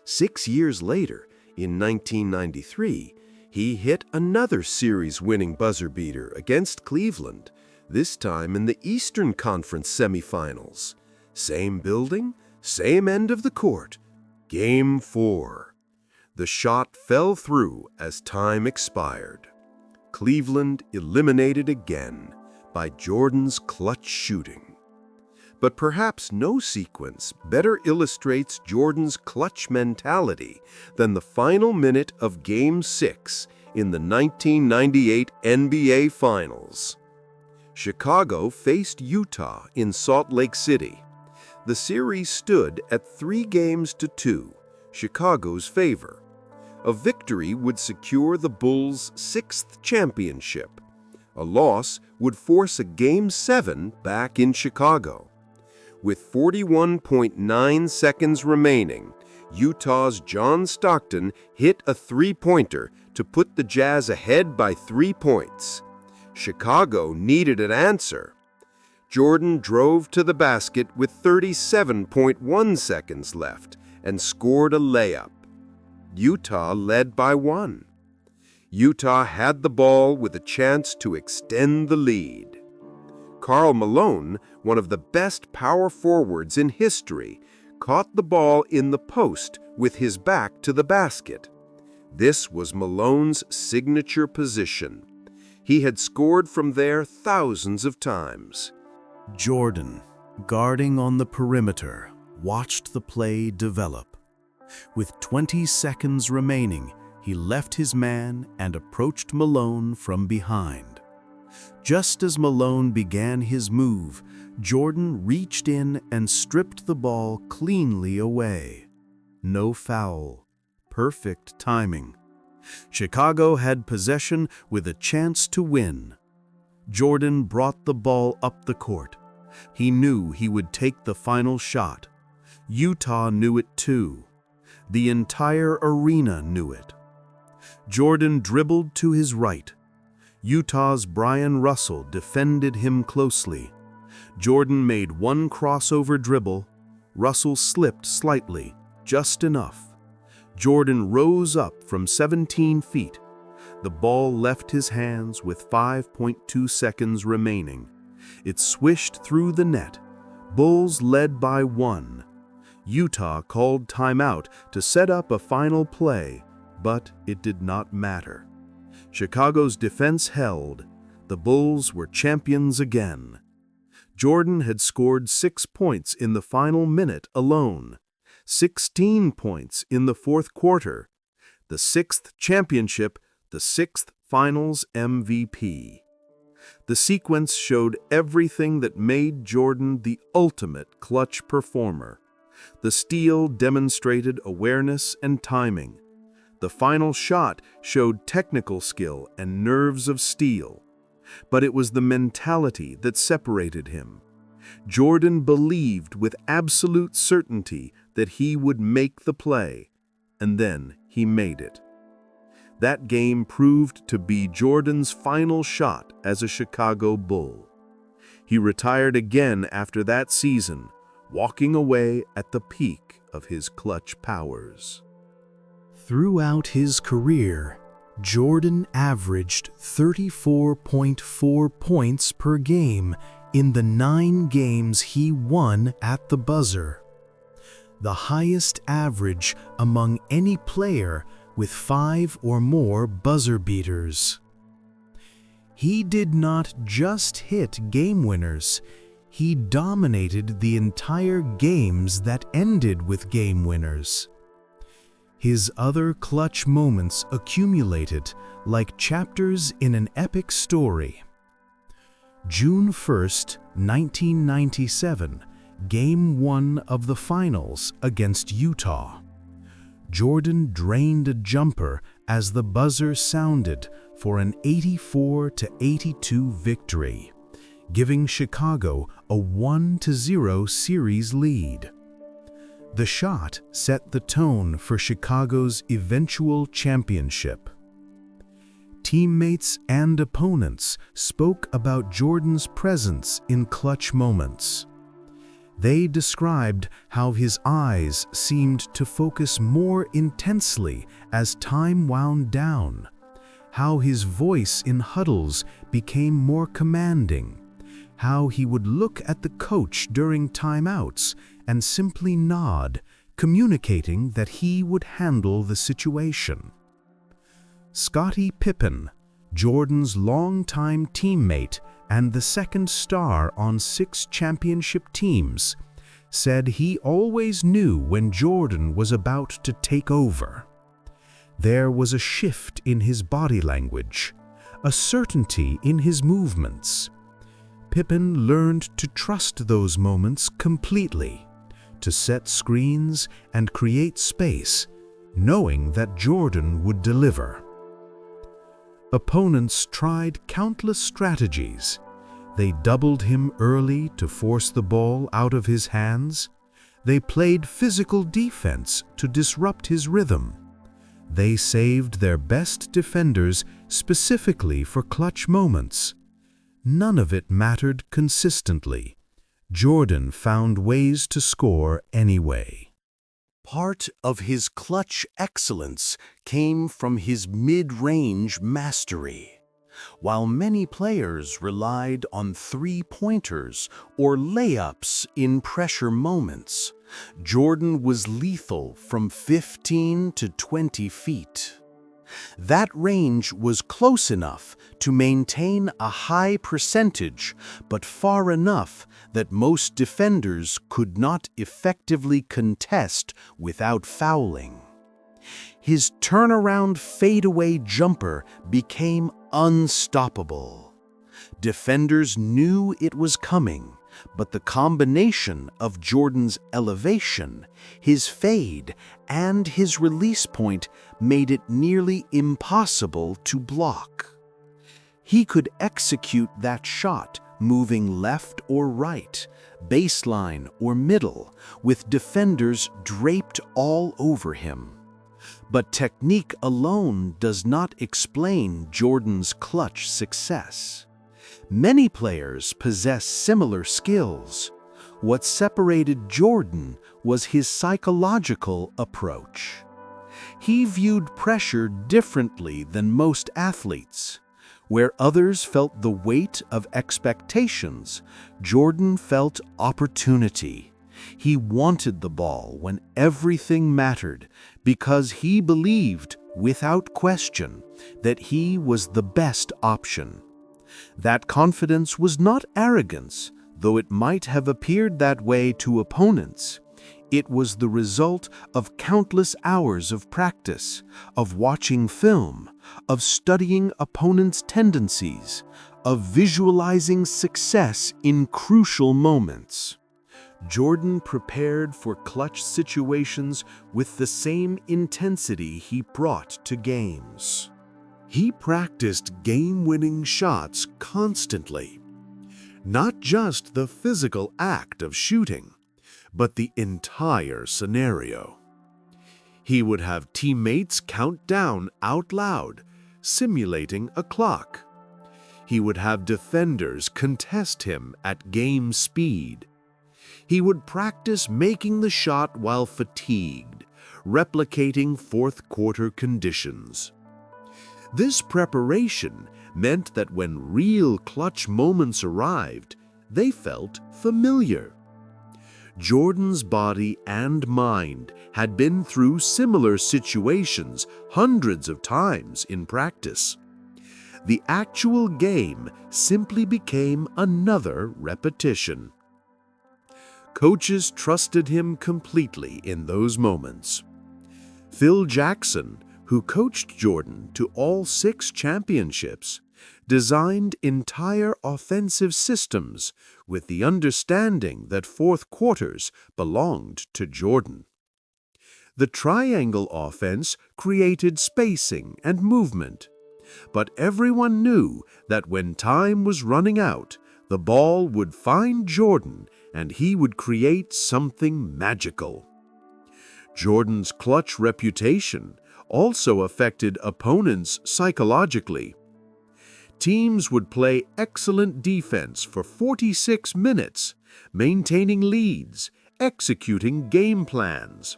6 years later, in 1993, he hit another series-winning buzzer-beater against Cleveland, this time in the Eastern Conference semifinals. Same building, same end of the court. Game 4. The shot fell through as time expired. Cleveland eliminated again by Jordan's clutch shooting. But perhaps no sequence better illustrates Jordan's clutch mentality than the final minute of Game 6 in the 1998 NBA Finals. Chicago faced Utah in Salt Lake City. The series stood at 3-2, Chicago's favor. A victory would secure the Bulls' 6th championship. A loss would force a Game 7 back in Chicago. With 41.9 seconds remaining, Utah's John Stockton hit a three-pointer to put the Jazz ahead by 3 points. Chicago needed an answer. Jordan drove to the basket with 37.1 seconds left and scored a layup. Utah led by 1. Utah had the ball with a chance to extend the lead. Karl Malone, one of the best power forwards in history, caught the ball in the post with his back to the basket. This was Malone's signature position. He had scored from there thousands of times. Jordan, guarding on the perimeter, watched the play develop. With 20 seconds remaining, he left his man and approached Malone from behind. Just as Malone began his move, Jordan reached in and stripped the ball cleanly away. No foul. Perfect timing. Chicago had possession with a chance to win. Jordan brought the ball up the court. He knew he would take the final shot. Utah knew it too. The entire arena knew it. Jordan dribbled to his right. Utah's Brian Russell defended him closely. Jordan made one crossover dribble. Russell slipped slightly, just enough. Jordan rose up from 17 feet. The ball left his hands with 5.2 seconds remaining. It swished through the net. Bulls led by 1. Utah called timeout to set up a final play, but it did not matter. Chicago's defense held. The Bulls were champions again. Jordan had scored 6 points in the final minute alone, 16 points in the fourth quarter, the 6th championship, the 6th Finals MVP. The sequence showed everything that made Jordan the ultimate clutch performer. The steal demonstrated awareness and timing. The final shot showed technical skill and nerves of steel. But it was the mentality that separated him. Jordan believed with absolute certainty that he would make the play, and then he made it. That game proved to be Jordan's final shot as a Chicago Bull. He retired again after that season, walking away at the peak of his clutch powers. Throughout his career, Jordan averaged 34.4 points per game in the 9 games he won at the buzzer, the highest average among any player with 5 or more buzzer beaters. He did not just hit game winners, he dominated the entire games that ended with game winners. His other clutch moments accumulated like chapters in an epic story. June 1st, 1997, Game 1 of the Finals against Utah. Jordan drained a jumper as the buzzer sounded for an 84-82 victory, giving Chicago a 1-0 series lead. The shot set the tone for Chicago's eventual championship. Teammates and opponents spoke about Jordan's presence in clutch moments. They described how his eyes seemed to focus more intensely as time wound down, how his voice in huddles became more commanding, how he would look at the coach during timeouts and simply nod, communicating that he would handle the situation. Scottie Pippen, Jordan's longtime teammate and the second star on 6 championship teams, said he always knew when Jordan was about to take over. There was a shift in his body language, a certainty in his movements. Pippen learned to trust those moments completely, to set screens and create space, knowing that Jordan would deliver. Opponents tried countless strategies. They doubled him early to force the ball out of his hands. They played physical defense to disrupt his rhythm. They saved their best defenders specifically for clutch moments. None of it mattered consistently. Jordan found ways to score anyway. Part of his clutch excellence came from his mid-range mastery. While many players relied on three-pointers or layups in pressure moments, Jordan was lethal from 15 to 20 feet. That range was close enough to maintain a high percentage, but far enough that most defenders could not effectively contest without fouling. His turnaround fadeaway jumper became unstoppable. Defenders knew it was coming, but the combination of Jordan's elevation, his fade, and his release point made it nearly impossible to block. He could execute that shot moving left or right, baseline or middle, with defenders draped all over him. But technique alone does not explain Jordan's clutch success. Many players possess similar skills. What separated Jordan was his psychological approach. He viewed pressure differently than most athletes. Where others felt the weight of expectations, Jordan felt opportunity. He wanted the ball when everything mattered because he believed, without question, that he was the best option. That confidence was not arrogance, though it might have appeared that way to opponents. It was the result of countless hours of practice, of watching film, of studying opponents' tendencies, of visualizing success in crucial moments. Jordan prepared for clutch situations with the same intensity he brought to games. He practiced game-winning shots constantly. Not just the physical act of shooting, but the entire scenario. He would have teammates count down out loud, simulating a clock. He would have defenders contest him at game speed. He would practice making the shot while fatigued, replicating fourth-quarter conditions. This preparation meant that when real clutch moments arrived, they felt familiar. Jordan's body and mind had been through similar situations hundreds of times in practice. The actual game simply became another repetition. Coaches trusted him completely in those moments. Phil Jackson, who coached Jordan to all 6 championships, designed entire offensive systems with the understanding that fourth quarters belonged to Jordan. The triangle offense created spacing and movement, but everyone knew that when time was running out, the ball would find Jordan and he would create something magical. Jordan's clutch reputation, also affected opponents psychologically. Teams would play excellent defense for 46 minutes, maintaining leads, executing game plans.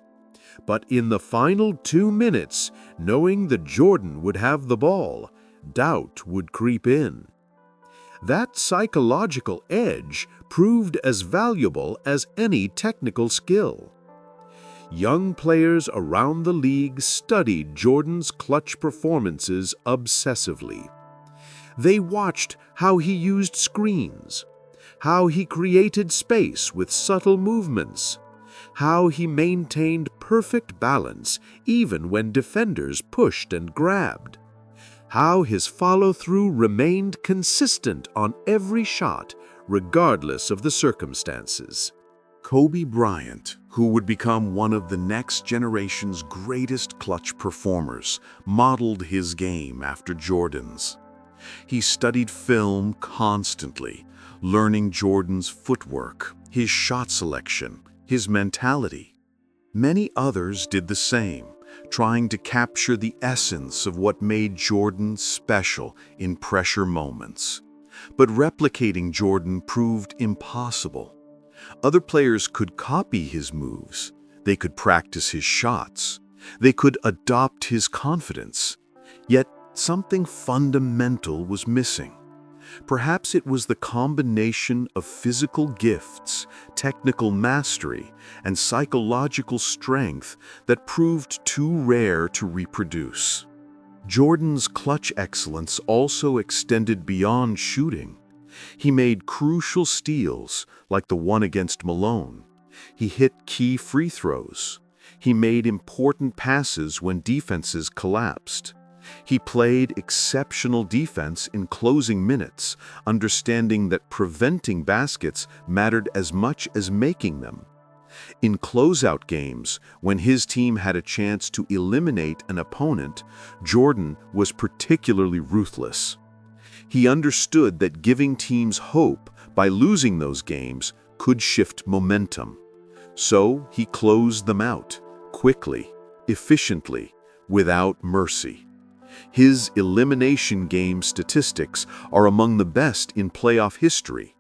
But in the final 2 minutes, knowing that Jordan would have the ball, doubt would creep in. That psychological edge proved as valuable as any technical skill. Young players around the league studied Jordan's clutch performances obsessively. They watched how he used screens, how he created space with subtle movements, how he maintained perfect balance even when defenders pushed and grabbed, how his follow-through remained consistent on every shot, regardless of the circumstances. Kobe Bryant, who would become one of the next generation's greatest clutch performers, modeled his game after Jordan's. He studied film constantly, learning Jordan's footwork, his shot selection, his mentality. Many others did the same, trying to capture the essence of what made Jordan special in pressure moments. But replicating Jordan proved impossible. Other players could copy his moves. They could practice his shots. They could adopt his confidence. Yet something fundamental was missing. Perhaps it was the combination of physical gifts, technical mastery, and psychological strength that proved too rare to reproduce. Jordan's clutch excellence also extended beyond shooting. He made crucial steals, like the one against Malone. He hit key free throws. He made important passes when defenses collapsed. He played exceptional defense in closing minutes, understanding that preventing baskets mattered as much as making them. In closeout games, when his team had a chance to eliminate an opponent, Jordan was particularly ruthless. He understood that giving teams hope by losing those games could shift momentum. So he closed them out, quickly, efficiently, without mercy. His elimination game statistics are among the best in playoff history.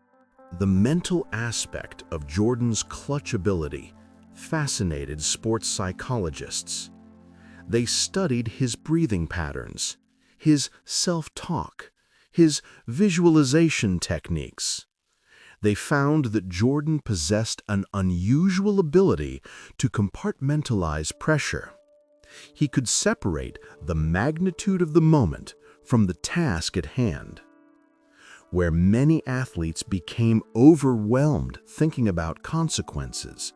The mental aspect of Jordan's clutch ability fascinated sports psychologists. They studied his breathing patterns, his self-talk, his visualization techniques. They found that Jordan possessed an unusual ability to compartmentalize pressure. He could separate the magnitude of the moment from the task at hand. Where many athletes became overwhelmed thinking about consequences,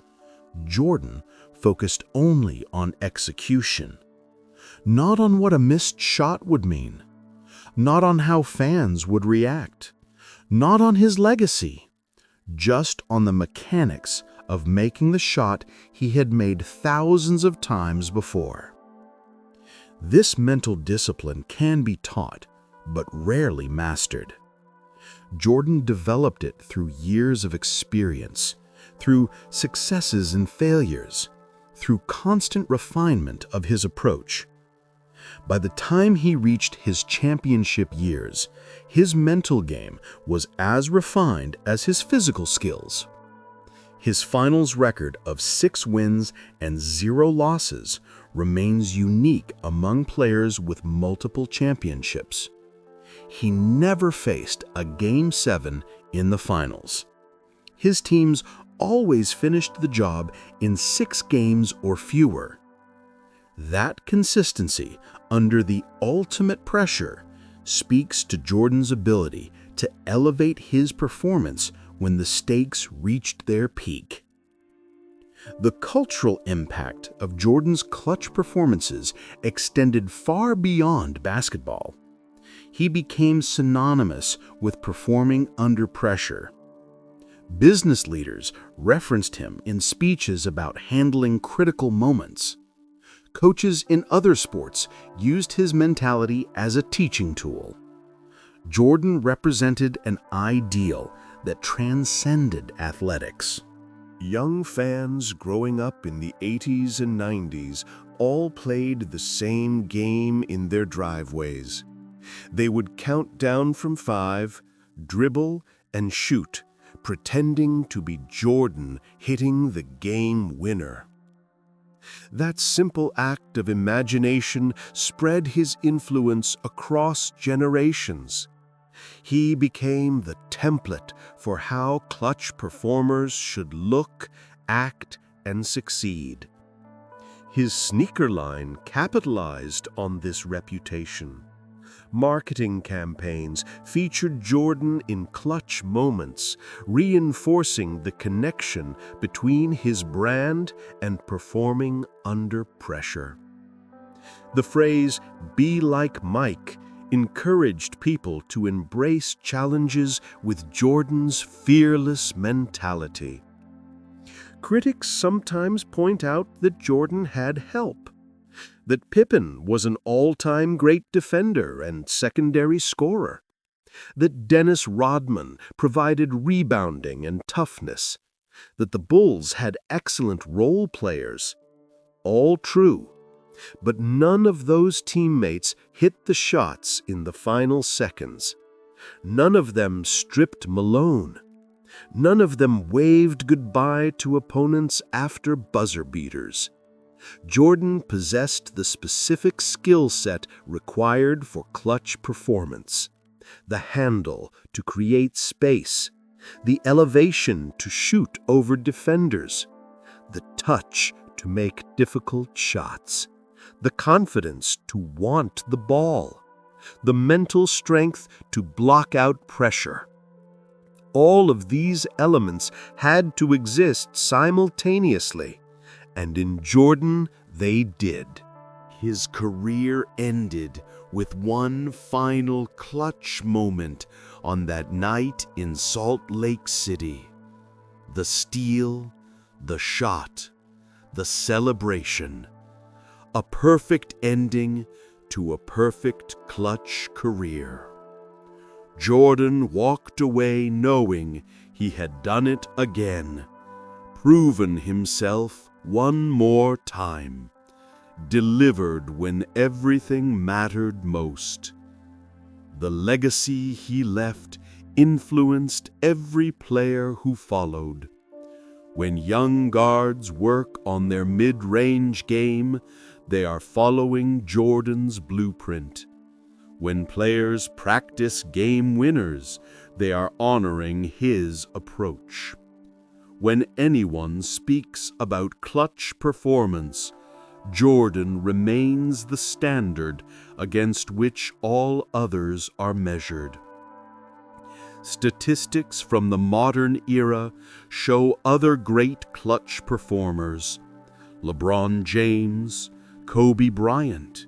Jordan focused only on execution. Not on what a missed shot would mean, not on how fans would react, not on his legacy, just on the mechanics of making the shot he had made thousands of times before. This mental discipline can be taught, but rarely mastered. Jordan developed it through years of experience, through successes and failures, through constant refinement of his approach. By the time he reached his championship years, his mental game was as refined as his physical skills. His finals record of 6 wins and 0 losses remains unique among players with multiple championships. He never faced a Game 7 in the finals. His teams always finished the job in 6 games or fewer. That consistency under the ultimate pressure speaks to Jordan's ability to elevate his performance when the stakes reached their peak. The cultural impact of Jordan's clutch performances extended far beyond basketball. He became synonymous with performing under pressure. Business leaders referenced him in speeches about handling critical moments. Coaches in other sports used his mentality as a teaching tool. Jordan represented an ideal that transcended athletics. Young fans growing up in the 80s and 90s all played the same game in their driveways. They would count down from 5, dribble, and shoot, pretending to be Jordan hitting the game winner. That simple act of imagination spread his influence across generations. He became the template for how clutch performers should look, act, and succeed. His sneaker line capitalized on this reputation. Marketing campaigns featured Jordan in clutch moments, reinforcing the connection between his brand and performing under pressure. The phrase, "be like Mike," encouraged people to embrace challenges with Jordan's fearless mentality. Critics sometimes point out that Jordan had help, that Pippen was an all-time great defender and secondary scorer, that Dennis Rodman provided rebounding and toughness, that the Bulls had excellent role players. All true, but none of those teammates hit the shots in the final seconds. None of them stripped Malone. None of them waved goodbye to opponents after buzzer beaters. Jordan possessed the specific skill set required for clutch performance: the handle to create space, the elevation to shoot over defenders, the touch to make difficult shots, the confidence to want the ball, the mental strength to block out pressure. All of these elements had to exist simultaneously, and in Jordan they did. His career ended with one final clutch moment on that night in Salt Lake City. The steal, the shot, the celebration. A perfect ending to a perfect clutch career. Jordan walked away knowing he had done it again, proven himself one more time, delivered when everything mattered most. The legacy he left influenced every player who followed. When young guards work on their mid-range game, they are following Jordan's blueprint. When players practice game winners, they are honoring his approach. When anyone speaks about clutch performance, Jordan remains the standard against which all others are measured. Statistics from the modern era show other great clutch performers: LeBron James, Kobe Bryant,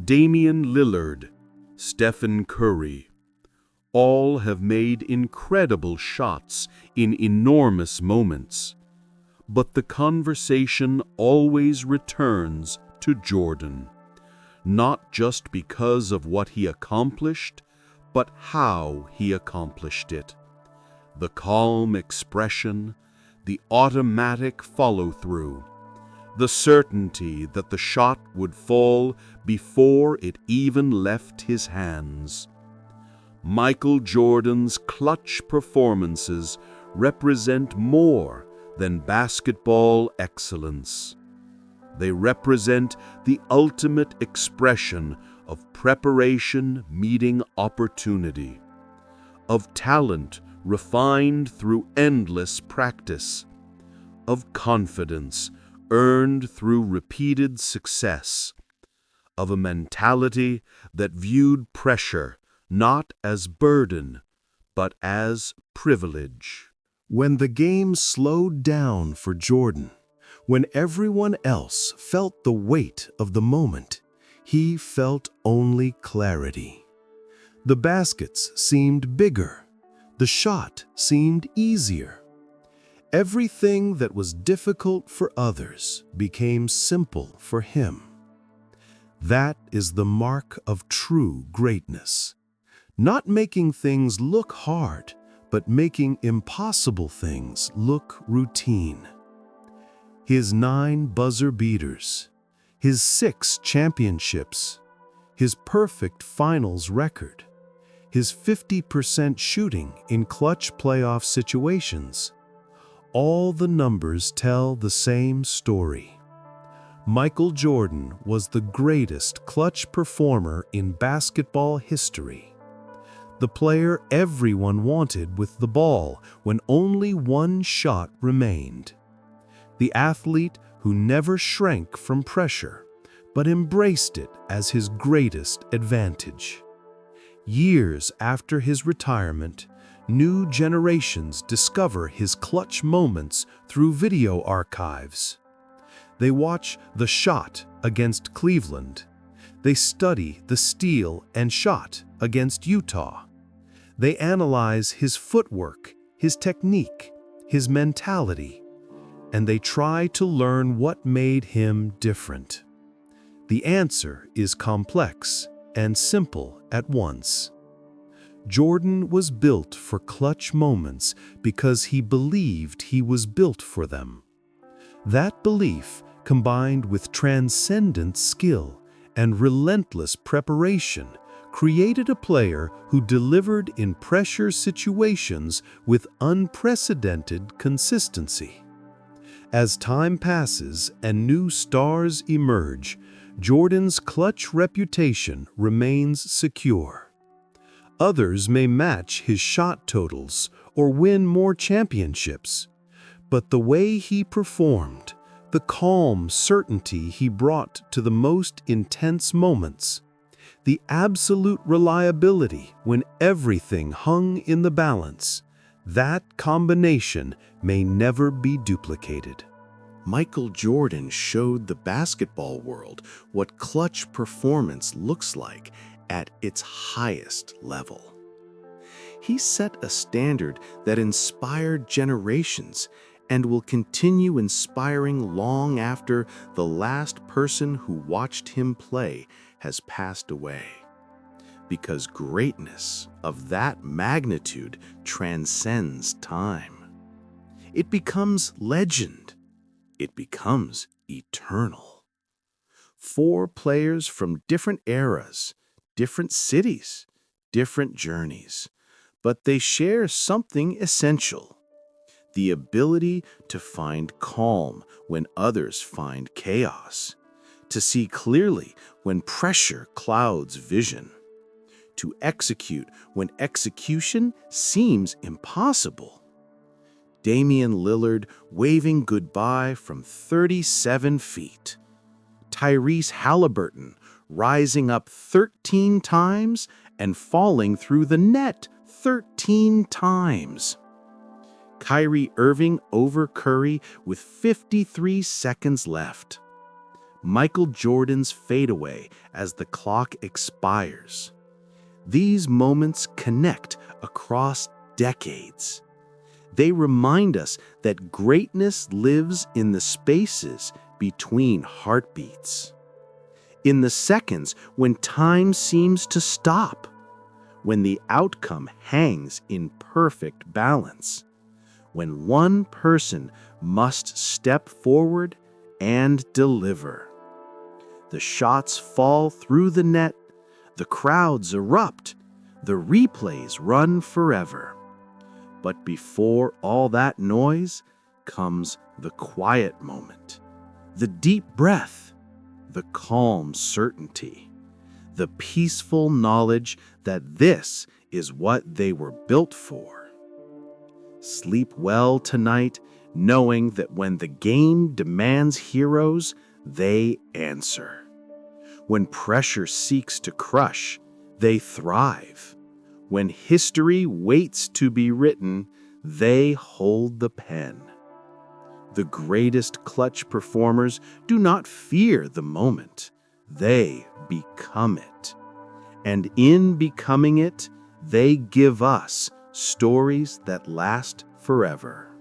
Damian Lillard, Stephen Curry. All have made incredible shots in enormous moments, but the conversation always returns to Jordan, not just because of what he accomplished, but how he accomplished it. The calm expression, the automatic follow-through, the certainty that the shot would fall before it even left his hands. Michael Jordan's clutch performances represent more than basketball excellence. They represent the ultimate expression of preparation meeting opportunity, of talent refined through endless practice, of confidence earned through repeated success, of a mentality that viewed pressure not as burden, but as privilege. When the game slowed down for Jordan, when everyone else felt the weight of the moment, he felt only clarity. The baskets seemed bigger. The shot seemed easier. Everything that was difficult for others became simple for him. That is the mark of true greatness. Not making things look hard, but making impossible things look routine. His 9 buzzer beaters, his 6 championships, his perfect finals record, his 50% shooting in clutch playoff situations. All the numbers tell the same story. Michael Jordan was the greatest clutch performer in basketball history. The player everyone wanted with the ball when only one shot remained. The athlete who never shrank from pressure, but embraced it as his greatest advantage. Years after his retirement, new generations discover his clutch moments through video archives. They watch The Shot against Cleveland. They study the steal and shot against Utah. They analyze his footwork, his technique, his mentality, and they try to learn what made him different. The answer is complex and simple at once. Jordan was built for clutch moments because he believed he was built for them. That belief, combined with transcendent skill and relentless preparation, created a player who delivered in pressure situations with unprecedented consistency. As time passes and new stars emerge, Jordan's clutch reputation remains secure. Others may match his shot totals or win more championships, but the way he performed, the calm certainty he brought to the most intense moments, the absolute reliability when everything hung in the balance, that combination may never be duplicated. Michael Jordan showed the basketball world what clutch performance looks like at its highest level. He set a standard that inspired generations and will continue inspiring long after the last person who watched him play has passed away. Because greatness of that magnitude transcends time. It becomes legend. It becomes eternal. 4 players from different eras, different cities, different journeys, but they share something essential: the ability to find calm when others find chaos, to see clearly when pressure clouds vision, to execute when execution seems impossible. Damian Lillard waving goodbye from 37 feet. Tyrese Haliburton rising up 13 times and falling through the net 13 times. Kyrie Irving over Curry with 53 seconds left. Michael Jordan's fadeaway as the clock expires. These moments connect across decades. They remind us that greatness lives in the spaces between heartbeats. In the seconds when time seems to stop, when the outcome hangs in perfect balance, when one person must step forward and deliver. The shots fall through the net, the crowds erupt, the replays run forever. But before all that noise comes the quiet moment, the deep breath, the calm certainty, the peaceful knowledge that this is what they were built for. Sleep well tonight, knowing that when the game demands heroes, they answer. When pressure seeks to crush, they thrive. When history waits to be written, they hold the pen. The greatest clutch performers do not fear the moment. They become it. And in becoming it, they give us stories that last forever.